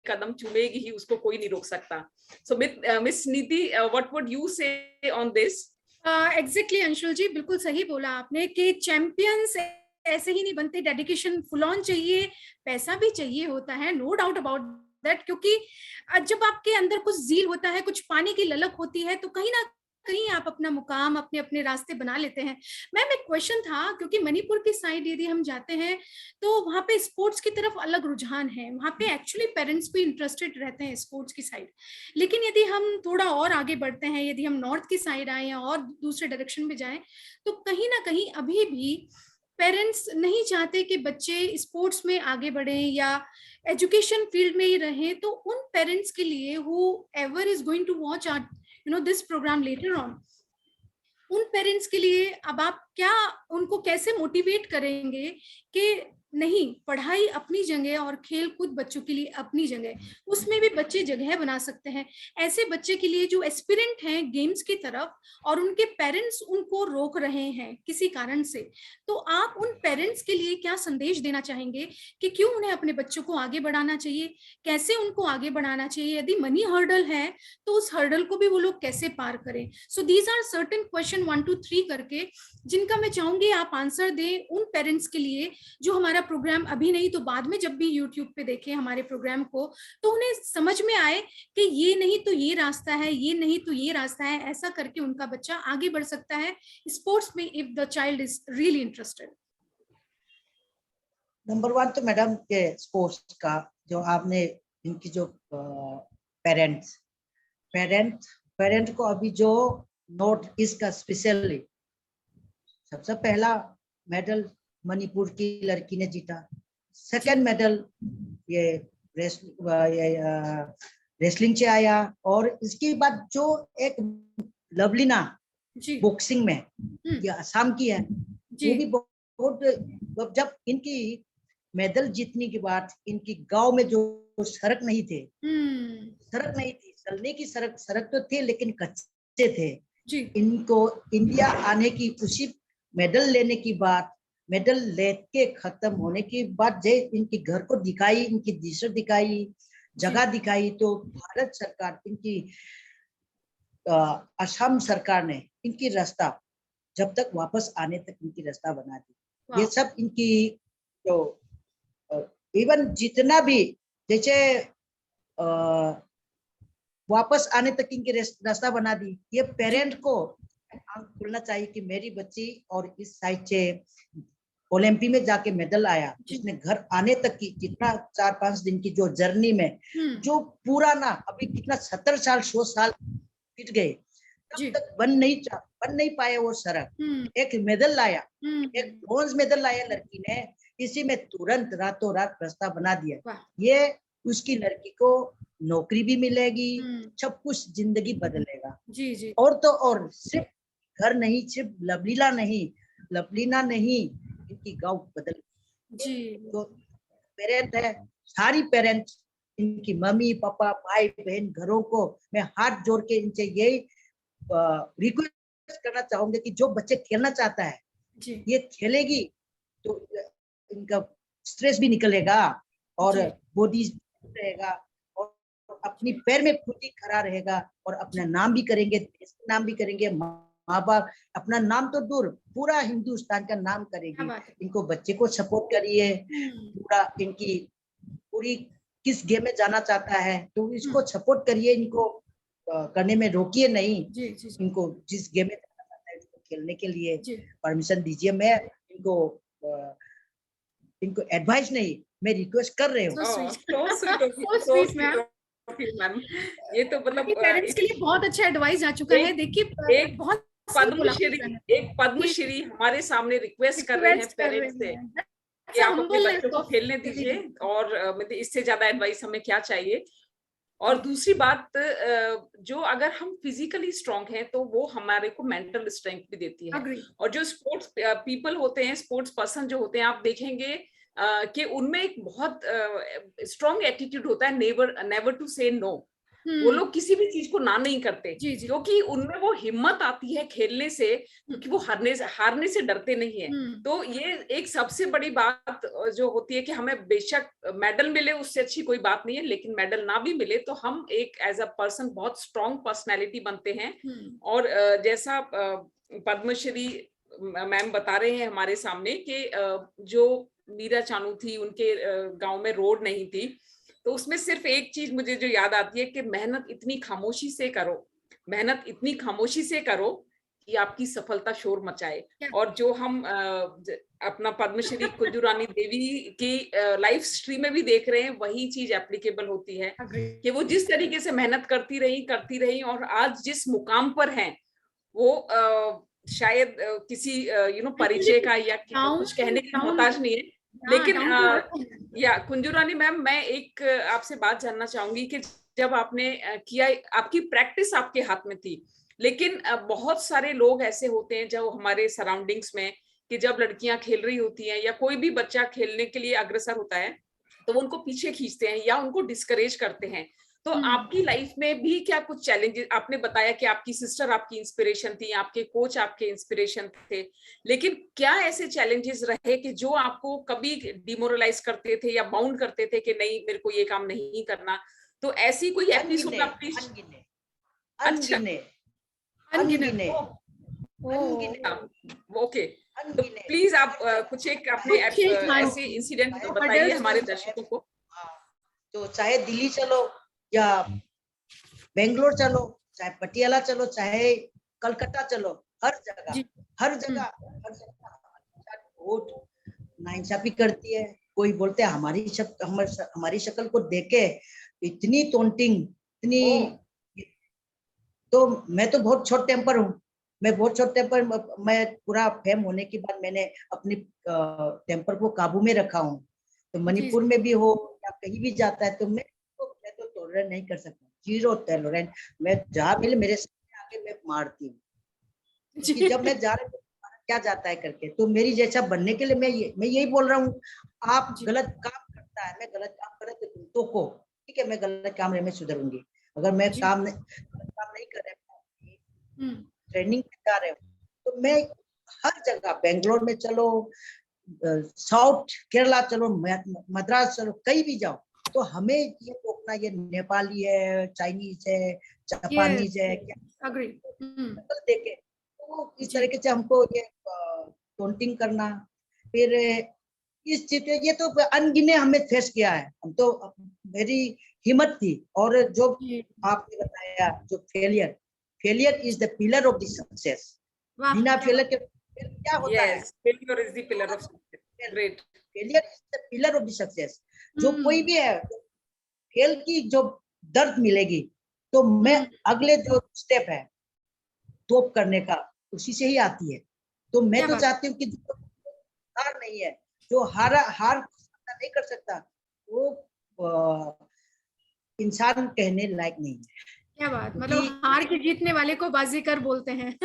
कदम चूमेगी ही, उसको कोई नहीं रोक सकता. So Miss Nidhi, what would you say on this? Exactly Anshul ji, बिल्कुल सही बोला आपने कि चैंपियंस ऐसे ही नहीं बनते, डेडिकेशन फुल ऑन चाहिए, पैसा भी चाहिए होता है, नो डाउट अबाउट दैट। क्योंकि जब आपके अंदर कुछ जील होता है, कुछ पाने की ललक होती है, तो कहीं ना कहीं आप अपना मुकाम, अपने अपने रास्ते बना लेते हैं। मैम एक क्वेश्चन था, क्योंकि मणिपुर की साइड यदि हम जाते हैं तो वहाँ पे स्पोर्ट्स की तरफ अलग रुझान है, वहाँ पे एक्चुअली पेरेंट्स भी इंटरेस्टेड रहते हैं स्पोर्ट्स की साइड। लेकिन यदि हम थोड़ा और आगे बढ़ते हैं, यदि हम नॉर्थ की साइड आए या और दूसरे डायरेक्शन में जाएं, तो कहीं ना कहीं अभी भी पेरेंट्स नहीं चाहते कि बच्चे स्पोर्ट्स में आगे बढ़े या एजुकेशन फील्ड में ही रहें। तो उन पेरेंट्स के लिए whoever is going to watch this program later on, उन पेरेंट्स के लिए अब आप क्या उनको कैसे मोटिवेट करेंगे कि नहीं, पढ़ाई अपनी जगह और खेल कूद बच्चों के लिए अपनी जगह, उसमें भी बच्चे जगह बना सकते हैं। ऐसे बच्चे के लिए जो एस्पिरेंट हैं गेम्स की तरफ और उनके पेरेंट्स उनको रोक रहे हैं किसी कारण से, तो आप उन पेरेंट्स के लिए क्या संदेश देना चाहेंगे कि क्यों उन्हें अपने बच्चों को आगे बढ़ाना चाहिए, कैसे उनको आगे बढ़ाना चाहिए? यदि मनी हर्डल है तो उस हर्डल को भी वो लोग कैसे पार करें? So these are certain question 1 2 3 करके, जिनका मैं चाहूंगी आप आंसर दें उन पेरेंट्स के लिए जो हमारा प्रोग्राम अभी नहीं तो बाद में जब भी यूट्यूब पे देखें हमारे प्रोग्राम को, तो उन्हें समझ में आए कि ये नहीं तो ये रास्ता है, ये नहीं तो ये रास्ता है, ऐसा करके उनका बच्चा आगे बढ़ सकता है स्पोर्ट्स में if the child is really interested. Number 1 तो मैडम के स्पोर्ट्स का जो आपने इनकी जो पेरेंट को अभी जो नॉर्थ ईस्ट का स्पेशली सबसे पहला मेडल मणिपुर की लड़की ने जीता, सेकंड मेडल ये रेसलिंग से आया, और इसके बाद जो एक लवलीना बॉक्सिंग में ये असम की है, वो भी बहुत जब इनकी मेडल जीतने के बाद इनकी गांव में जो सड़क नहीं थी, चलने की सड़क तो थे लेकिन कच्चे थे। इनको इंडिया आने की खुशी, मेडल लेने की बात मेडल लेके खत्म होने के बाद जब इनके घर को दिखाई, इनकी दिशा दिखाई, जगह दिखाई, तो भारत सरकार, इनकी असम सरकार ने इनकी रास्ता जब तक वापस आने तक इनकी रास्ता बना दी। ये सब इनकी तो इवन जितना भी जैसे वापस आने तक इनकी रास्ता बना दी। ये पेरेंट को आंख खोलना चाहिए कि मेरी बच्ची और इस साइड से ओलंपिक में जाके मेडल आया, जिसने घर आने तक की कितना 4-5 दिन की जो जर्नी में जो पूरा ना अभी कितना 70 साल 100 साल बीत गए, तब तक बन नहीं पाए वो सड़क। एक मेडल लाया, एक ब्रॉन्ज मेडल लाया लड़की ने, इसी में तुरंत रातों रात रास्ता बना दिया। ये उसकी लड़की को नौकरी भी मिलेगी, सब कुछ जिंदगी बदलेगा। जी। और तो और सिर्फ घर नहीं, सिर्फ लवलीना नहीं, इनकी गांव बदल जी। तो पेरेंट है, सारी पेरेंट्स, इनकी मम्मी पापा भाई बहन घरों को मैं हाथ जोड़ के इनसे यही रिक्वेस्ट करना चाहूंगा कि जो बच्चे खेलना चाहता है जी। ये खेलेगी तो इनका स्ट्रेस भी निकलेगा और बॉडी रहेगा और अपनी पैर में खुद ही खड़ा रहेगा और अपना नाम भी करेंगे, देश का नाम भी करेंगे, माँ बाप अपना नाम तो दूर पूरा हिंदुस्तान का नाम करेगी। इनको बच्चे को सपोर्ट करिए, पूरा इनकी पूरी किस गेम में जाना चाहता है तो इसको सपोर्ट करिए, इनको करने में रोकिए नहीं। जी। इनको जिस गेम में जाना चाहता है उसको खेलने के लिए परमिशन दीजिए। मैं इनको एडवाइस नहीं, मैं रिक्वेस्ट कर रही हूँ। ये तो मतलब पेरेंट्स के लिए बहुत अच्छा एडवाइस आ चुका है। देखिए एक बहुत पद्मश्री हमारे सामने रिक्वेस्ट कर रहे हैं पेरेंट्स से कि आप अपने बच्चों को खेलने दीजिए, और मतलब इससे ज्यादा एडवाइस हमें क्या चाहिए। और दूसरी बात, जो अगर हम फिजिकली स्ट्रांग हैं तो वो हमारे को मेंटल स्ट्रेंथ भी देती है। और जो स्पोर्ट्स पीपल होते हैं, स्पोर्ट्स पर्सन जो होते हैं, आप देखेंगे कि उनमें एक बहुत स्ट्रांग एटीट्यूड होता है, नेवर टू से नो। वो लोग किसी भी चीज को ना नहीं करते क्योंकि उनमें वो हिम्मत आती है खेलने से, क्योंकि वो हारने से डरते नहीं है। तो ये एक सबसे बड़ी बात जो होती है कि हमें बेशक मेडल मिले उससे अच्छी कोई बात नहीं है, लेकिन मेडल ना भी मिले तो हम एक एज अ पर्सन बहुत स्ट्रांग पर्सनैलिटी बनते हैं। और जैसा पद्मश्री मैम बता रहे हैं हमारे सामने कि जो मीरा चानू थी, उनके गांव में रोड नहीं थी, तो उसमें सिर्फ एक चीज मुझे जो याद आती है कि मेहनत इतनी खामोशी से करो कि आपकी सफलता शोर मचाए। और जो हम अपना पद्मश्री कुंजू रानी देवी की लाइफ स्ट्रीम में भी देख रहे हैं, वही चीज एप्लीकेबल होती है कि वो जिस तरीके से मेहनत करती रही और आज जिस मुकाम पर हैं वो शायद किसी परिचय का या कुछ कहने की मोहताज नहीं है। लेकिन या कुंजू रानी मैम, मैं एक आपसे बात जानना चाहूंगी कि जब आपने किया, आपकी प्रैक्टिस आपके हाथ में थी, लेकिन बहुत सारे लोग ऐसे होते हैं जो हमारे सराउंडिंग्स में, कि जब लड़कियां खेल रही होती हैं या कोई भी बच्चा खेलने के लिए अग्रसर होता है तो वो उनको पीछे खींचते हैं या उनको डिस्करेज करते हैं। तो आपकी लाइफ में भी क्या कुछ चैलेंजेस? आपने बताया कि आपकी सिस्टर आपकी इंस्पिरेशन थी, आपके कोच आपके इंस्पिरेशन थे, लेकिन क्या ऐसे चैलेंजेस रहे कि जो आपको कभी डिमोरलाइज करते थे या बाउंड करते थे कि नहीं, मेरे को ये काम नहीं करना? तो ऐसी कोई एपिसोड आप प्लीज। अनगिने ओके, तो प्लीज आप कुछ एक अपने ऐसे इंसिडेंट बताइए हमारे दर्शकों को। तो चाहे दिल्ली चलो या बेंगलोर चलो, चाहे पटियाला चलो, चाहे कलकत्ता चलो, हर जगह बहुत नाइंसाफी करती है। कोई बोलते हैं हमारी शक्ल को देखे इतनी टोंटिंग, इतनी, तो मैं तो बहुत शॉर्ट टेम्पर हूँ। मैं पूरा फेम होने के बाद मैंने अपनी टेम्पर को काबू में रखा हूँ। तो मणिपुर में भी हो या कहीं भी जाता है तो मैं तो टॉलरेट नहीं कर सकता, जीरो टॉलरेंट। मैं जहाँ मिले मेरे सामने आके मैं मारती हूँ, जब मैं जा रहा हूँ क्या जाता है करके। तो मेरी जैसा बनने के लिए मैं यही बोल रहा हूँ, आप गलत काम करता है, मैं गलत काम कर रहे तो को ठीक है, मैं गलत काम रहे मैं सुधरूंगी। अगर मैं काम नहीं कर रहे, ट्रेनिंग जा रहे हो, तो मैं हर जगह, बेंगलोर में चलो, साउथ केरला चलो, मद्रास चलो, कहीं भी जाओ, तो हमें ये टोकना, ये नेपाली है, चाइनीज है, जापानीज है, देखे तो इस तरीके से हमको ये टोंटिंग करना। फिर इस चीज ये तो अनगिने हमें फेस किया है, हम तो मेरी हिम्मत थी। और जो आपने बताया, जो failure is the pillar of the success. बिना फेलियर के क्या होता है? Failure is the pillar of success. Great. Failure is the pillar of the success. जो कोई भी है, फेल की जो दर्द मिलेगी, तो मैं अगले जो स्टेप है टॉप करने का, उसी से ही आती है। तो मैं तो चाहती हूँ कि जो हार नहीं है, जो हार नहीं कर सकता, वो इंसान कहने लायक नहीं है। क्या बात, मतलब हार के जीतने वाले को बाजीगर बोलते हैं।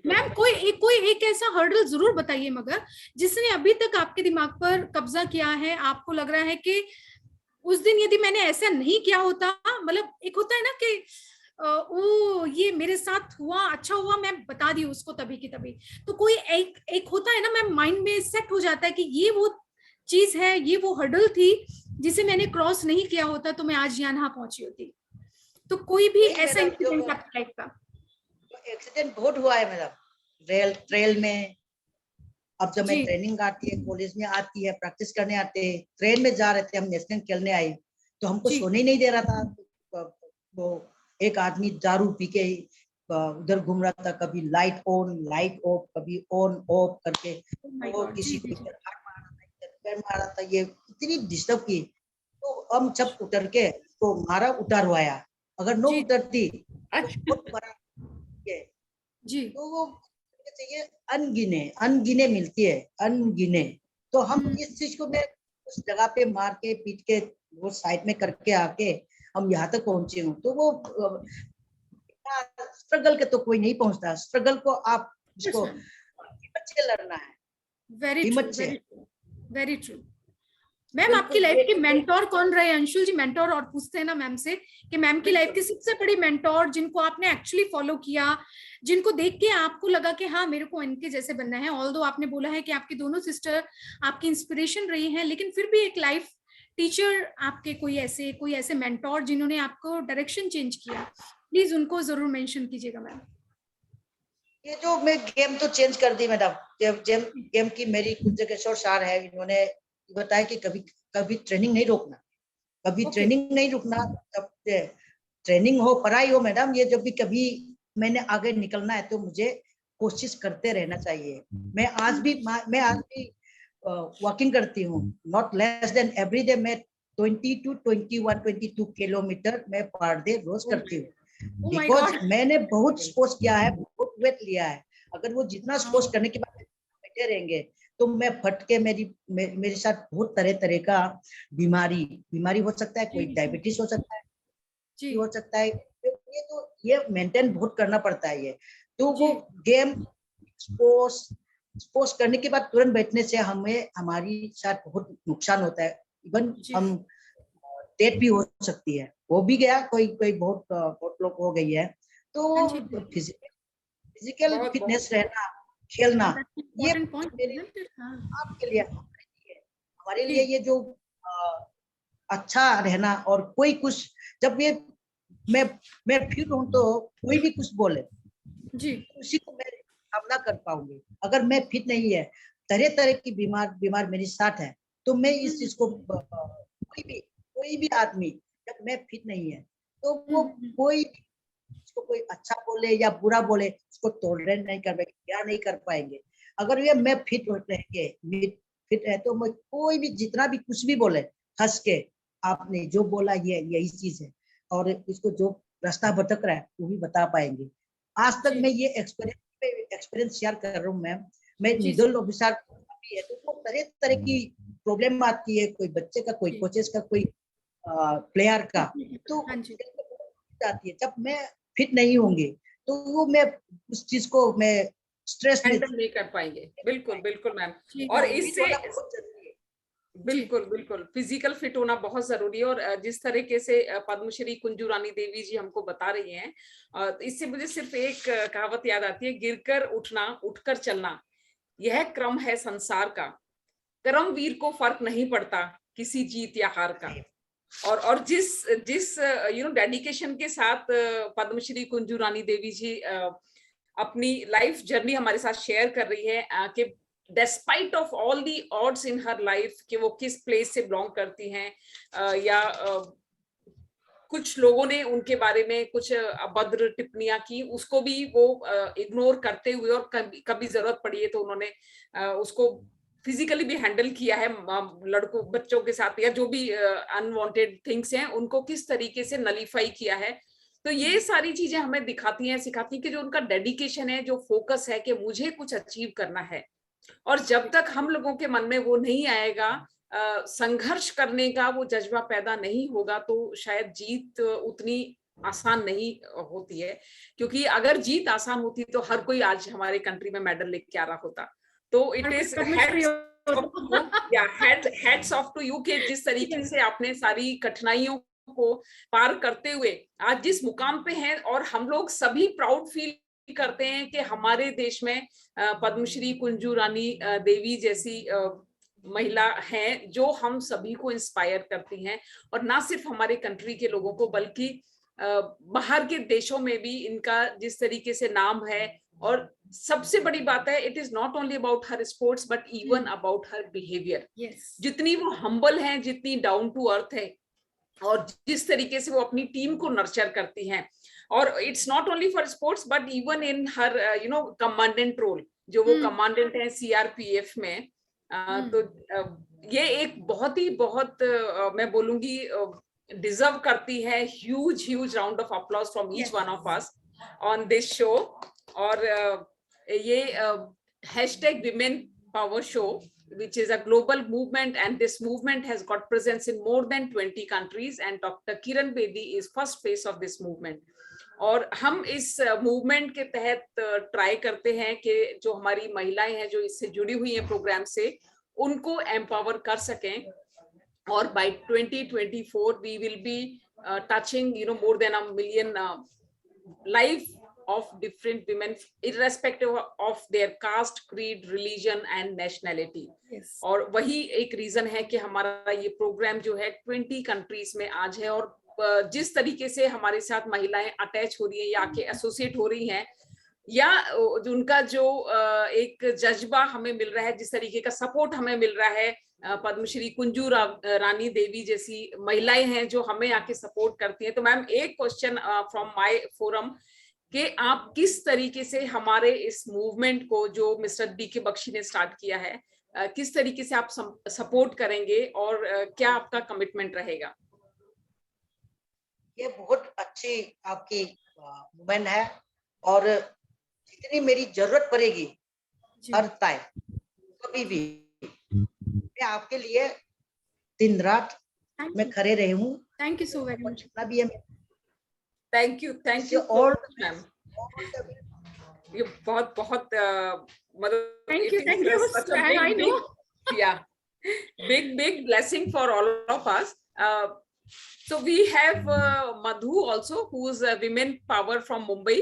मैम कोई एक ऐसा हर्डल जरूर बताइए मगर, जिसने अभी तक आपके दिमाग पर कब्जा किया है, आपको लग रहा है कि उस दिन यदि मैंने ऐसा नहीं किया होता, मतलब एक होता है ना कि ओ ये मेरे साथ हुआ, अच्छा हुआ मैं बता दी उसको तभी की तभी, तो कोई एक होता है ना मैम, माइंड में सेट हो जाता है कि ये वो चीज है, ये वो हर्डल थी जिसे मैंने क्रॉस नहीं किया होता तो मैं आज यहाँ पहुंची होती। तो कोई भी ऐसा इंसिडेंट आपकी लाइफ का? एक्सीडेंट बहुत हुआ है मेरा ट्रेल में। अब जब मैं ट्रेनिंग आती है, कॉलेज में आती है, प्रैक्टिस करने आते हैं, ट्रेन में जा रहे थे हम, नेशनल खेलने आए, तो हमको सोने ही नहीं दे रहा था। वो एक आदमी दारू पी के उधर घूम रहा था, कभी लाइट ऑन लाइट ऑफ, कभी ऑन ऑफ करके, वो किसी को पैर मारा था। ये इतनी डिस्टर्ब की, तो हम जब उतर के तो मारा उतारवाया, अगर न उतरती तो बहुत बड़ा जी। तो वो चाहिए, अनगिने मिलती है, अनगिने। तो हम इस चीज को, मैं उस जगह पे मार के पीट के वो साइड में करके आके हम यहाँ तक पहुंचे हूँ। तो वो स्ट्रगल के तो कोई नहीं पहुंचता, स्ट्रगल को आप इसको हिम्मत से लड़ना है। Very true. मैम आपकी लाइफ के मेंटोर कौन रहे? अंशुल जी मेंटोर और पूछते हैं ना मैम से कि मैम की लाइफ के सबसे बड़ी मेंटोर जिनको आपने एक्चुअली फॉलो किया, जिनको देख के आपको लगा कि हाँ मेरे को इनके जैसे बनना है। ऑल्दो आपने बोला है कि आपकी दोनों सिस्टर आपकी इंस्पिरेशन रही हैं, लेकिन फिर भी एक लाइफ टीचर आपके कोई ऐसे मेंटोर जिन्होंने आपको डायरेक्शन चेंज किया, प्लीज उनको जरूर मेंशन कीजिएगा मैम। ये जो मैं गेम तो चेंज कर दी मैडम, गेम की मेरी कुछ किशोर सर है, इन्होंने बताया कि कभी ट्रेनिंग नहीं रोकना, कभी ट्रेनिंग नहीं रुकना, तब ट्रेनिंग हो पढ़ाई हो मैडम, ये जब भी कभी मैंने आगे निकलना है तो मुझे कोशिश करते रहना चाहिए। मैं आज भी वॉकिंग करती हूँ, not less than every day. मैं 22 किलोमीटर मैं पर डे रोज करती हूँ, बिकॉज मैंने बहुत स्पोर्ट्स किया है, बहुत वेट लिया है। अगर वो जितना स्पोर्ट्स करने के बाद बैठे रहेंगे तो मैं फटके, मेरे साथ बहुत तरह का बीमारी हो सकता है, कोई डायबिटीज हो सकता है, हो सकता है। ये मेंटेन बहुत करना पड़ता है ये। तो वो गेम स्पोर्ट्स करने के बाद तुरंत बैठने से हमारी साथ बहुत नुकसान होता है, इवन हम डेथ भी हो सकती है। वो भी गया, कोई बहुत लोग हो गई है। तो फिजिकल फिटनेस रहना, खेलना, ये आपके लिए हमारे लिए ये जो अच्छा रहना। और कोई कुछ, जब ये मैं फिट हूं तो कोई भी कुछ बोले जी, उसी को मैं सामना कर पाऊंगी। अगर मैं फिट नहीं है, तरह की बीमार मेरे साथ है, तो मैं इस चीज को, कोई भी आदमी जब मैं फिट नहीं है तो वो कोई अच्छा बोले या बुरा बोले, उसको टॉलरेट नहीं कर पाएंगे, क्या नहीं कर पाएंगे। अगर ये मैं फिट है तो मैं कोई भी जितना भी कुछ भी बोले, हंस के आपने जो बोला ये यही चीज है, और इसको जो रास्ता भटक रहा है वो भी बता पाएंगे। आज तक मैं ये एक्सपीरियंस शेयर कर रहा हूँ मैम। मैं मिडिल ऑफिसर भी है तो तरह की प्रॉब्लम आती है, कोई बच्चे का, कोई कोचेस का, कोई प्लेयर का, तो आती है। जब मैं फिट नहीं होंगे तो वो मैं उस चीज को मैं स्ट्रेस नहीं कर पाएंगे। बिल्कुल मैम। और इससे बिल्कुल फिजिकल फिट होना बहुत जरूरी है। और जिस तरीके से पद्मश्री कुंजू रानी देवी जी हमको बता रही हैं, इससे मुझे सिर्फ एक कहावत याद आती है, गिरकर उठना, उठकर चलना। यह क्रम है संसार का, कर्मवीर को फर्क नहीं पड़ता किसी जीत या हार का। और जिस जिस डेडिकेशन के साथ पद्मश्री कुंजू रानी देवी जी अपनी लाइफ जर्नी हमारे साथ शेयर कर रही है, कि despite of all the odds in her life, कि वो किस प्लेस से बिलोंग करती हैं, या कुछ लोगों ने उनके बारे में कुछ अभद्र टिप्पणियां की, उसको भी वो इग्नोर करते हुए, और कभी जरूरत पड़ी है तो उन्होंने उसको फिजिकली भी हैंडल किया है, लड़कों बच्चों के साथ, या जो भी अनवांटेड थिंग्स हैं उनको किस तरीके से नलीफाई किया है। तो ये सारी चीजें हमें दिखाती हैं, सिखाती हैं कि जो उनका डेडिकेशन है, जो फोकस है कि मुझे कुछ अचीव करना है, और जब तक हम लोगों के मन में वो नहीं आएगा, संघर्ष करने का वो जज्बा पैदा नहीं होगा, तो शायद जीत उतनी आसान नहीं होती है। क्योंकि अगर जीत आसान होती तो हर कोई आज हमारे कंट्री में मेडल लेके आ रहा होता। तो it is heads off to you कि जिस तरीके से आपने सारी कठिनाइयों को पार करते हुए आज जिस मुकाम पे हैं, और हम लोग सभी प्राउड फील करते हैं कि हमारे देश में पद्मश्री कुंजू रानी देवी जैसी महिला हैं, जो हम सभी को इंस्पायर करती हैं, और ना सिर्फ हमारे कंट्री के लोगों को बल्कि बाहर के देशों में भी इनका जिस तरीके से नाम है। और सबसे बड़ी बात है, it is not only about her sports but even about her behaviour. जितनी वो हम्बल है, जितनी डाउन टू अर्थ है, और जिस तरीके से वो अपनी टीम को नर्चर करती हैं, और it's not only for sports but even in her commandant role, जो वो कमांडेंट है सीआरपीएफ में। तो ये एक बहुत मैं बोलूंगी डिजर्व करती है huge round of applause from each one of us on this show. और ये hashtag women power show, which is a global movement, and this movement has got presence in more than 20 countries, and Dr. Kiran Bedi is first face of this movement. और हम इस movement के तहत try करते हैं कि जो हमारी महिलाएं हैं जो इससे जुड़ी हुई हैं प्रोग्राम से, उनको एम्पावर कर सकें। और by 2024 we will be touching more than 1 million life of different women irrespective of their caste, creed, religion and nationality. और वही एक रीजन है कि हमारा ये प्रोग्राम जो है 20 कंट्रीज में आज है। और जिस तरीके से हमारे साथ महिलाएं अटैच हो रही है या के एसोसिएट हो रही हैं, या उनका जो एक जज्बा हमें मिल रहा है, जिस तरीके का सपोर्ट हमें मिल रहा है, पद्मश्री कुंजू रानी देवी जैसी महिलाएं हैं जो हमें आके सपोर्ट करती हैं। तो मैम, एक क्वेश्चन फ्रॉम माय फोरम कि आप किस तरीके से हमारे इस मूवमेंट को जो मिस्टर डी.के. बख्शी ने स्टार्ट किया है, किस तरीके से आप सपोर्ट करेंगे, और क्या आपका कमिटमेंट रहेगा? ये बहुत अच्छी आपकी मूवमेंट है, और जितनी मेरी जरूरत पड़ेगी हर टाइम कभी भी मैं आपके लिए दिन रात मैं खड़े रही हूँ। Thank you so very much. Thank you और मैम, ये बहुत मतलब थैंक यू आई नो या big blessing for all of us. So we have Madhu also, who is a women power from Mumbai.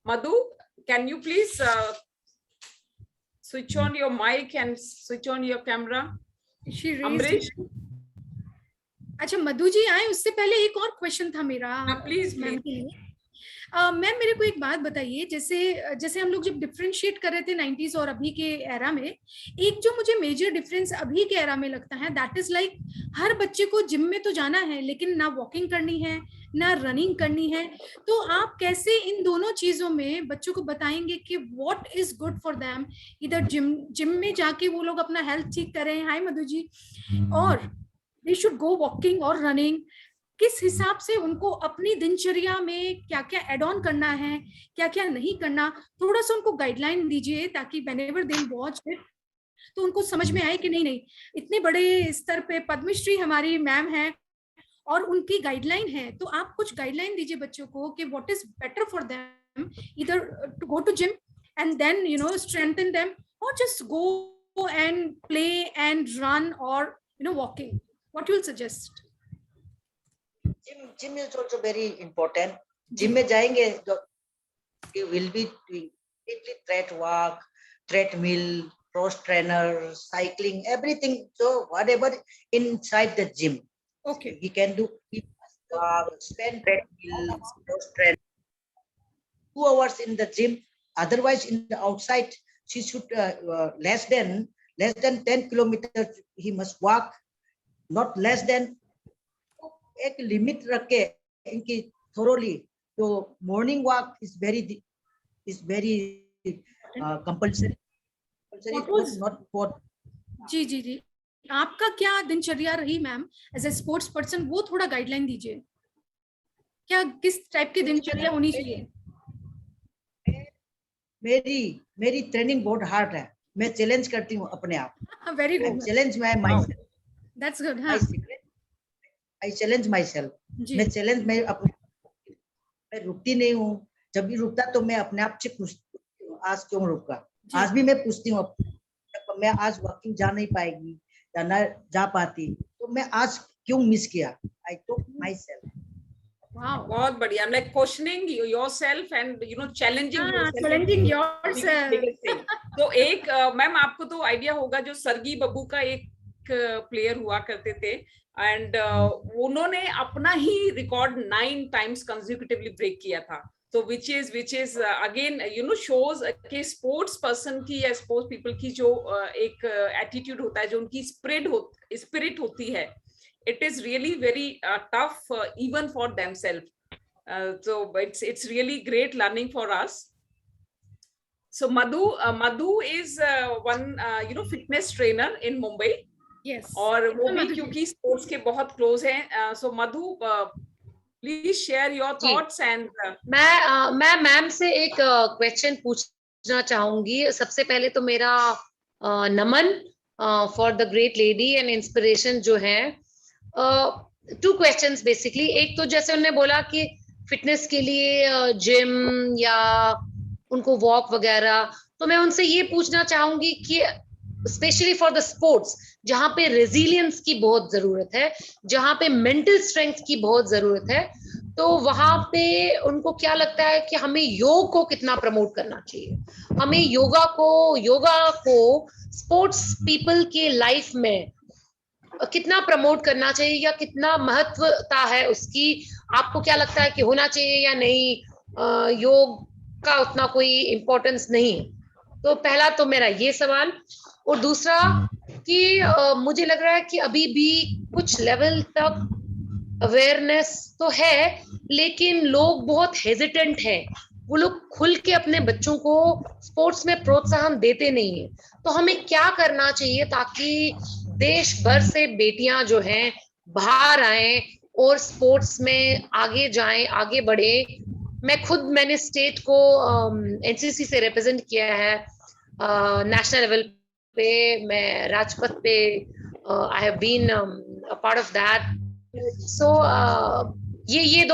Madhu, can you please switch on your mic and switch on your camera? Amrish? अच्छा मधु जी आए, उससे पहले एक और question था मेरा please ma'am के लिए। मैम मेरे को एक बात बताइए, जैसे हम लोग जब डिफरेंशिएट कर रहे थे 90s और अभी के एरा में, एक जो मुझे मेजर डिफरेंस अभी के एरा में लगता है, दैट इज लाइक हर बच्चे को जिम में तो जाना है लेकिन ना वॉकिंग करनी है ना रनिंग करनी है। तो आप कैसे इन दोनों चीजों में बच्चों को बताएंगे कि what is good for them? इधर जिम में जाके वो लोग अपना हेल्थ ठीक करें, हाय मधु जी, और दे शुड गो वॉकिंग और रनिंग। किस हिसाब से उनको अपनी दिनचर्या में क्या क्या एड ऑन करना है, क्या क्या नहीं करना, थोड़ा सा उनको गाइडलाइन दीजिए, ताकि व्हेनेवर दे वॉच इट तो उनको समझ में आए कि नहीं इतने बड़े स्तर पे पद्मश्री हमारी मैम है और उनकी गाइडलाइन है। तो आप कुछ गाइडलाइन दीजिए बच्चों को कि what is better for them, either to go to gym and then strengthen them, और just go and play and run और walking. What you will suggest? Gym is also very important. Gym में जाएंगे तो you will be doing completely thread work, treadmill, cross trainer, cycling, everything. So whatever inside the gym, okay, he can do. He must, spend treadmill, cross trainer, 2 hours in the gym. Otherwise, in the outside, she should less than 10 kilometers. He must walk, not less than. एक limit रख के इनकी thoroughly. तो morning walk is very compulsory. Not for. जी जी जी, आपका क्या दिनचर्या रही ma'am as a sports person, वो थोड़ा गाइडलाइन दीजिए, क्या किस टाइप की दिनचर्या होनी चाहिए? मेरी ट्रेनिंग बहुत हार्ड है, मैं चैलेंज करती हूँ अपने आप. Very good, challenge my self. That's good. हाँ, I challenge myself. मैं चैलेंज मैं रुकती नहीं हूँ. जब भी रुकता तो मैं अपने आप से पूछती हूँ आज क्यों रुका. आज भी मैं पूछती हूँ मैं आज वॉकिंग जा नहीं पाएगी या ना जा पाती तो मैं आज क्यों मिस किया. I told myself. Wow, बहुत बढ़िया. like questioning yourself and challenging yourself. तो एक मैम आपको तो आइडिया होगा जो सर्गी बब्बू का एक प्लेयर हुआ करते थे एंड उन्होंने अपना ही रिकॉर्ड 9 times कंसेक्यूटिवली ब्रेक किया था. तो which is again shows कि स्पोर्ट्स पर्सन की या स्पोर्ट्स पीपल की जो एक एटीट्यूड होता है, जो उनकी स्पिरिट होती है, it is really very tough even for themselves. So it's really great learning for us. So Madhu is one fitness trainer in Mumbai. Yes. और वो भी क्योंकि स्पोर्ट्स के बहुत क्लोज हैं. So Madhu please share your thoughts. And मैं ma'am से एक क्वेश्चन पूछना चाहूंगी. सबसे पहले तो मेरा नमन for the great lady and inspiration जो है. 2 क्वेश्चंस बेसिकली. एक तो जैसे उन्होंने बोला कि फिटनेस के लिए जिम या उनको वॉक वगैरह, तो मैं उनसे ये पूछना चाहूंगी कि स्पेशली फॉर द स्पोर्ट्स जहां पे रेजिलियंस की बहुत जरूरत है, जहां पे मेंटल स्ट्रेंथ की बहुत जरूरत है, तो वहां पे उनको क्या लगता है कि हमें योग को कितना प्रमोट करना चाहिए, हमें योगा को स्पोर्ट्स पीपल के लाइफ में कितना प्रमोट करना चाहिए या कितना महत्वता है उसकी. आपको क्या लगता है कि होना चाहिए या नहीं, योग का उतना कोई इम्पोर्टेंस नहीं है? तो पहला तो मेरा ये सवाल. और दूसरा कि मुझे लग रहा है कि अभी भी कुछ लेवल तक अवेयरनेस तो है, लेकिन लोग बहुत हेजिटेंट हैं. वो लोग खुल के अपने बच्चों को स्पोर्ट्स में प्रोत्साहन देते नहीं है. तो हमें क्या करना चाहिए ताकि देश भर से बेटियां जो हैं बाहर आए और स्पोर्ट्स में आगे जाएं, आगे बढ़े. मैंने स्टेट को एनसीसी से रिप्रेजेंट किया है नेशनल लेवल पे. मैं राजपथ पे I have been a part of that. So ये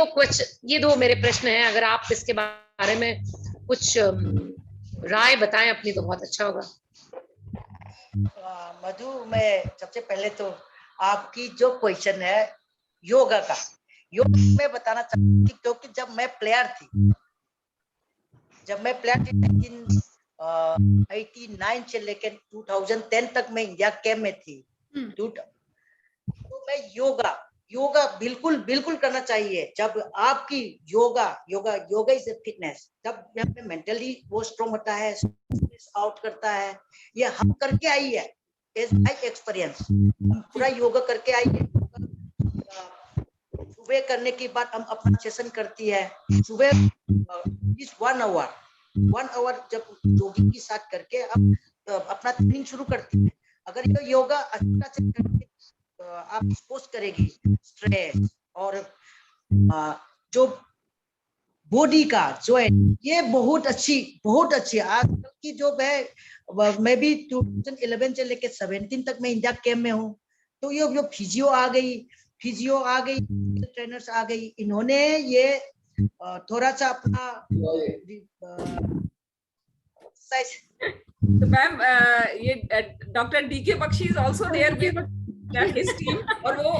दो मेरे प्रश्न हैं. अगर आप इसके बारे में कुछ राय बताएं अपनी तो बहुत अच्छा होगा. मधु, मैं सबसे पहले तो आपकी जो क्वेश्चन है योगा का, मैं बताना चाहती हूँ क्योंकि जब मैं प्लेयर थी 1989 से लेकर 2010 तक मैं इंडिया कैंप में थी. तो मैं योगा बिल्कुल करना चाहिए. जब आपकी योगा इज ए फिटनेस. जब मेंटली वो स्ट्रॉन्ग होता है, आउट करता है. ये हम करके आई है एज माय एक्सपीरियंस. पूरा योगा करके आई है. सुबह करने के बाद हम अपना सेशन करती है. सुबह इस 1 hour जब जॉगिंग के साथ करके हम अपना ट्रेनिंग शुरू करते हैं. अगर ये योगा अच्छा से करके आप एक्सपोज करेगी स्ट्रेस और जो बॉडी का जॉइंट, ये बहुत अच्छी आजकल की जो मैं भी 2011 से लेके 17 तक मैं इंडिया कैंप में हूँ. तो ये जो फिजियो आ गई, ट्रेनर्स आ गई, इन्होंने ये थोड़ा सा अपना मैम ये doctor D K Bakshi is also there with his team. और वो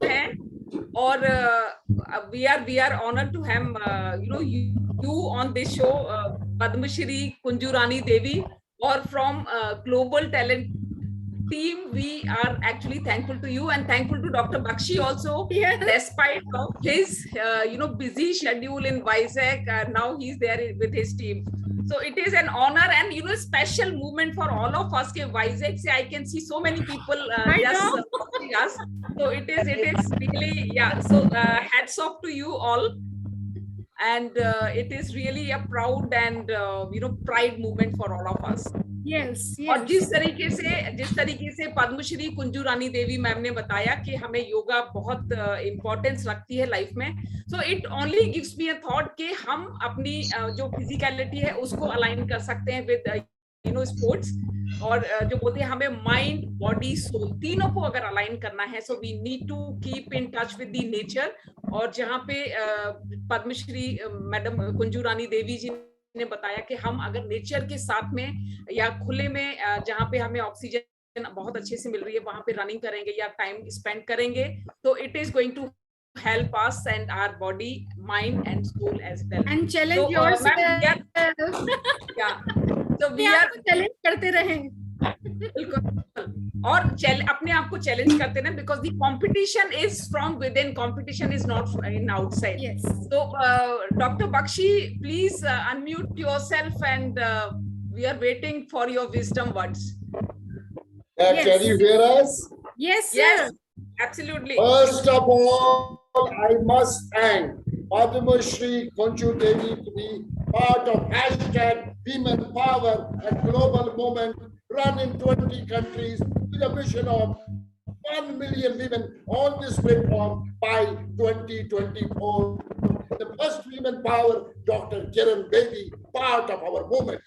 हैं और we are honored to have you on this show, Padma Shri Kunjurani Devi, or from Global Talent team. We are actually thankful to you and thankful to Dr. Bakshi also. Yes. Despite of his busy schedule in Vizag, now he's there with his team. So it is an honor and special moment for all of us. Ke Vizag se I can see so many people just supporting us. So it is really, yeah. So hats off to you all. And it is really a proud and pride moment for all of us. Yes, yes. और जिस तरीके से Padmashri Kunju Rani Devi ma'am ने बताया कि हमें योगा बहुत importance रखती है लाइफ में, so it only gives me a thought कि हम अपनी जो फिजिकलिटी है उसको अलाइन कर सकते हैं with स्पोर्ट्स, और जो बोलते हैं हमें माइंड बॉडी सोल तीनों को अगर अलाइन करना है, so we need to keep in touch with the nature. और जहाँ पे पद्मश्री मैडम कुंजू रानी देवी जी ने बताया कि हम अगर नेचर के साथ में या खुले में जहाँ पे हमें ऑक्सीजन बहुत अच्छे से मिल रही है वहां पे रनिंग करेंगे या टाइम स्पेंड करेंगे, तो it is going to help us and our body, mind and soul as well. And challenge yourself. Yeah. So we are challenge करते रहें. और अपने आप को चैलेंज करते हैं, because the competition is from within, competition is not in outside. Yes. So Dr. Bakshi, please unmute yourself and we are waiting for your wisdom words. Yes. Can you hear us? Yes, sir. Yes, absolutely. First of all, I must thank Padma Shri Kunju Devi to be part of hashtag Women Power and Global Movement run in 20 countries with a vision of 1 million women on this platform by 2024. The first Women Power, Dr. Kiran Bedi, part of our movement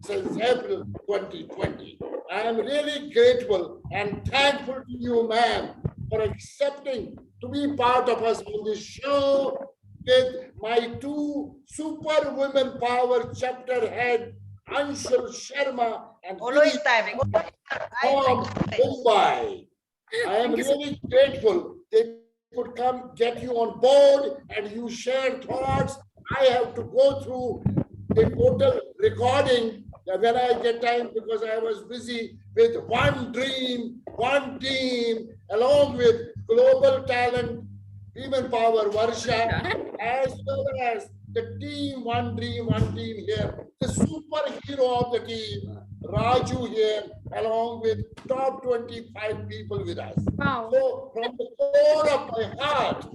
since April 2020. I am really grateful and thankful to you, ma'am, for accepting to be part of us on this show with my two super women power chapter head, Anshul Sharma and Always time. from Mumbai. I am really grateful they could come get you on board and you share thoughts. I have to go through the total recording when I get time because I was busy with one dream, one team, along with Global Talent, Women Power Varsha, as well as the team, one dream, one team here. The superhero of the team, Raju here, along with top 25 people with us. Wow. So from the core of my heart,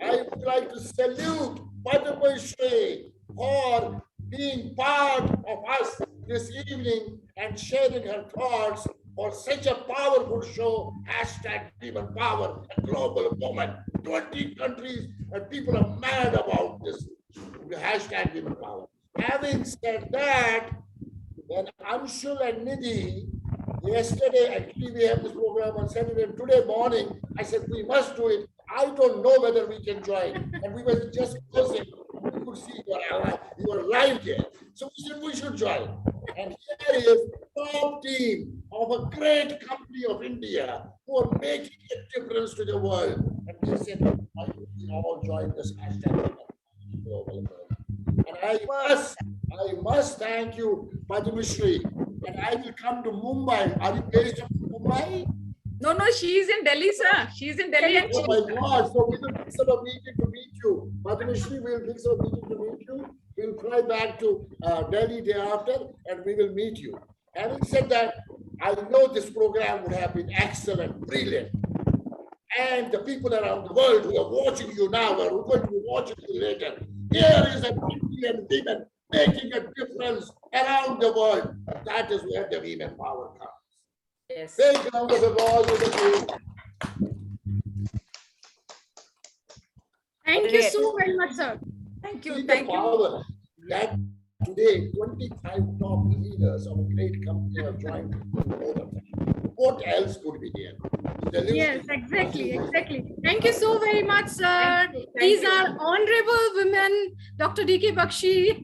I would like to salute Padma Shri for being part of us this evening and sharing her thoughts for such a powerful show, hashtag Women Power and Global Movement. 20 countries and people are mad about this hashtag Women Power. Having said that, when Anshul and Nidhi, yesterday, actually we have this program on Saturday, and today morning, I said, we must do it. I don't know whether we can join. And we were just closing. We could see you are live here. So we said we should join. And here is top team of a great company of India who are making a difference to the world. And they said, we all join this hashtag. And I must thank you, Padma Shri. And I will come to Mumbai. Are you based in Mumbai? No, she is in Delhi, sir. She is in Delhi. Oh my God. So we will fix up a meeting to meet you. Padma Shri, we will fix up a meeting to meet you. We will fly back to Delhi day after and we will meet you. Having said that, I know this program would have been excellent, brilliant. And the people around the world who are watching you now or who are going to be watching you later, here is a million women making a difference around the world. That is where the women power comes. Yes. Big round of applause for the group. Thank you so very much, sir. Thank you. See the Thank you. power that today 25 top leaders of a great company have joined. What else could be there? Yes, exactly. Thank you so very much, sir. Thank you. These are honorable women, Dr. D.K. Bakshi.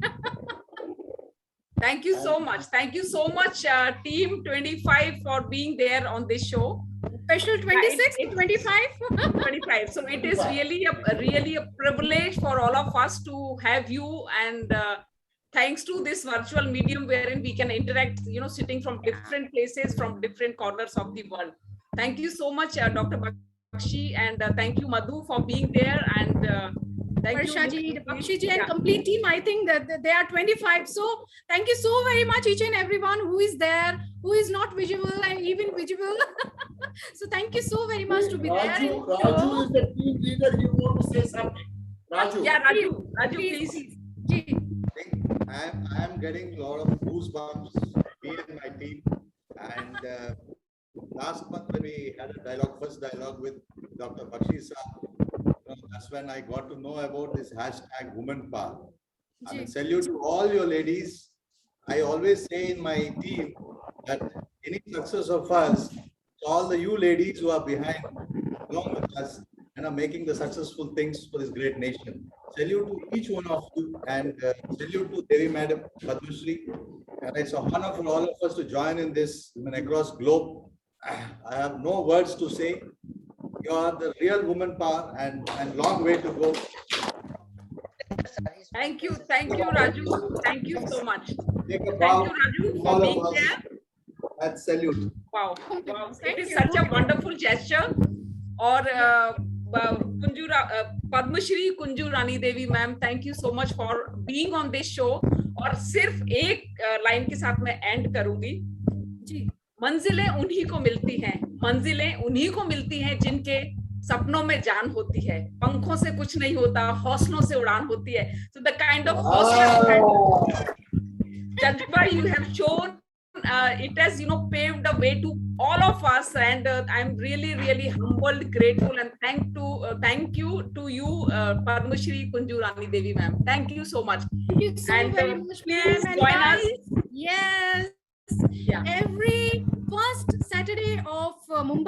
Thank you so much. Thank you so much, Team 25, for being there on this show. Special 26, 25. 25. So it is really a privilege for all of us to have you, and thanks to this virtual medium wherein we can interact, sitting from different places, from different corners of the world. Thank you so much, Dr. Bakshi, and thank you, Madhu, for being there, and thank Varsha you, ji, Bakshi ji, and complete team. I think that they are 25. So thank you so very much, each and everyone who is there, who is not visible and even visible. So thank you so very much to be there. Raju is the team leader. You want to say something? Raju. Yeah, Raju, please. I am getting a lot of goosebumps, me and my team. And last month when we had a first dialogue with Dr. Bakshi Saab, that's when I got to know about this hashtag Women Power. I mean, salute to all your ladies. I always say in my team that any success of us, all the you ladies who are behind, along with us, and are making the successful things for this great nation. Salute to each one of you, and salute to Devi Madam Padma Shri. And it's an honor for all of us to join in this across globe. I have no words to say. You are the real woman power, and long way to go. Thank you, Raju. Thank you so much. Take a Thank bow, you, Raju, all for of being us, there. and salute. Wow. It is such a wonderful gesture. Or Padma Shri Kunju Rani Devi ma'am, thank you so much for being on this show. और सिर्फ एक line के साथ मैं and करूंगी जी, मंजिलें उन्हीं को मिलती हैं जिनके सपनों में जान होती है, पंखों से कुछ नहीं होता, हौसलों से उड़ान होती है. So the kind of judgment you have shown, it has paved the way to all of us, and I'm really humbled, grateful, and thank you to you, Padma Shri Kunju Rani Devi ma'am. Thank you so much. Thank you so very much, please ma'am. join us. Yes. Yeah. Every first Saturday of month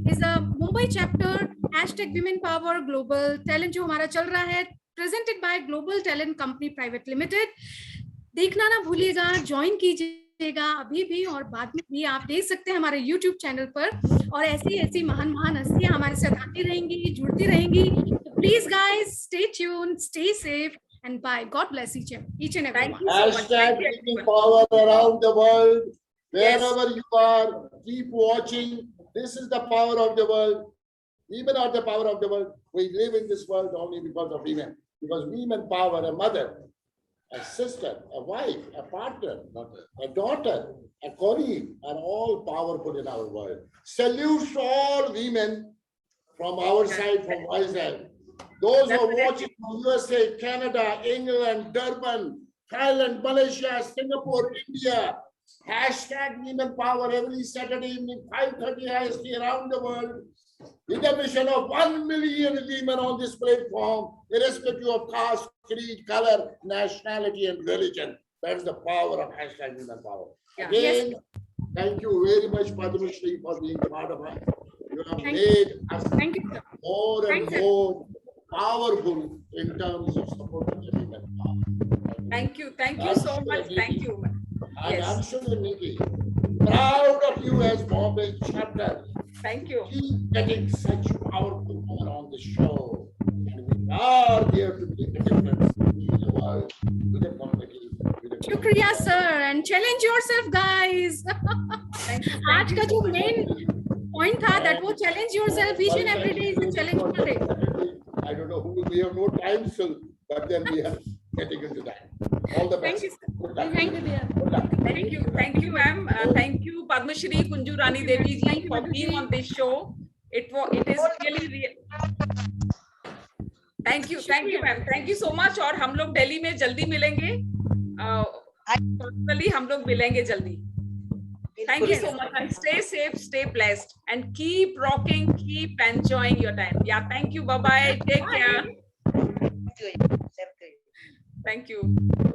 is a Mumbai chapter hashtag Women Power Global Talent जो हमारा चल रहा है, presented by Global Talent Company Private Limited. देखना ना भूलिएगा, join कीजिएगा अभी भी और बाद में भी. आप देख सकते हैं हमारे YouTube चैनल पर, और ऐसी महान हस्तियां हमारे साथ आती रहेंगी, जुड़ती रहेंगी. So please guys, stay tuned, stay safe, and bye. God bless each and every one. Thank you so much. Hashtag Women Power around the world. Wherever you are, keep watching. This is the power of the world. Women are the power of the world. We live in this world only because of women. Because women power, a mother, a sister, a wife, a partner, a daughter, a colleague, are all powerful in our world. Salute to all women from our side, from my side. Those who are watching from USA, Canada, England, Durban, Thailand, Malaysia, Singapore, India, hashtag Women Power every Saturday evening, 5:30 IST around the world, with a mission of 1 million women on this platform, irrespective of caste, creed, color, nationality, and religion. That's the power of hashtag Women Power. Yeah. Again, thank you very much, Padma Shri, for being part of us. You have made us more and more powerful in terms of supporting the women power. Thank you so much. Thank you. And I'm sure, Nikki, proud of you as Bombay chapter. Thank you. Keep getting such powerful women on the show. And we are there to make a difference in the world, to the community. Shukriya, sir, and challenge yourself, guys. आज का जो main point था, that वो challenge yourself each and every day is a challenge per day. I don't know who, we have no time still, but then we are getting into that. All the best. Thank you, sir. Thank you, dear. Thank you, ma'am. Thank you, Padma Shri Kunju Rani Devi ji, for being on this show. It is really. Thank you, ma'am. Thank you so much. और हम लोग दिल्ली में जल्दी मिलेंगे. Personally हम लोग मिलेंगे जल्दी. Thank you so much. And stay safe, stay blessed, and keep rocking, keep enjoying your time. Yeah, thank you. Bye bye. Take care. Thank you.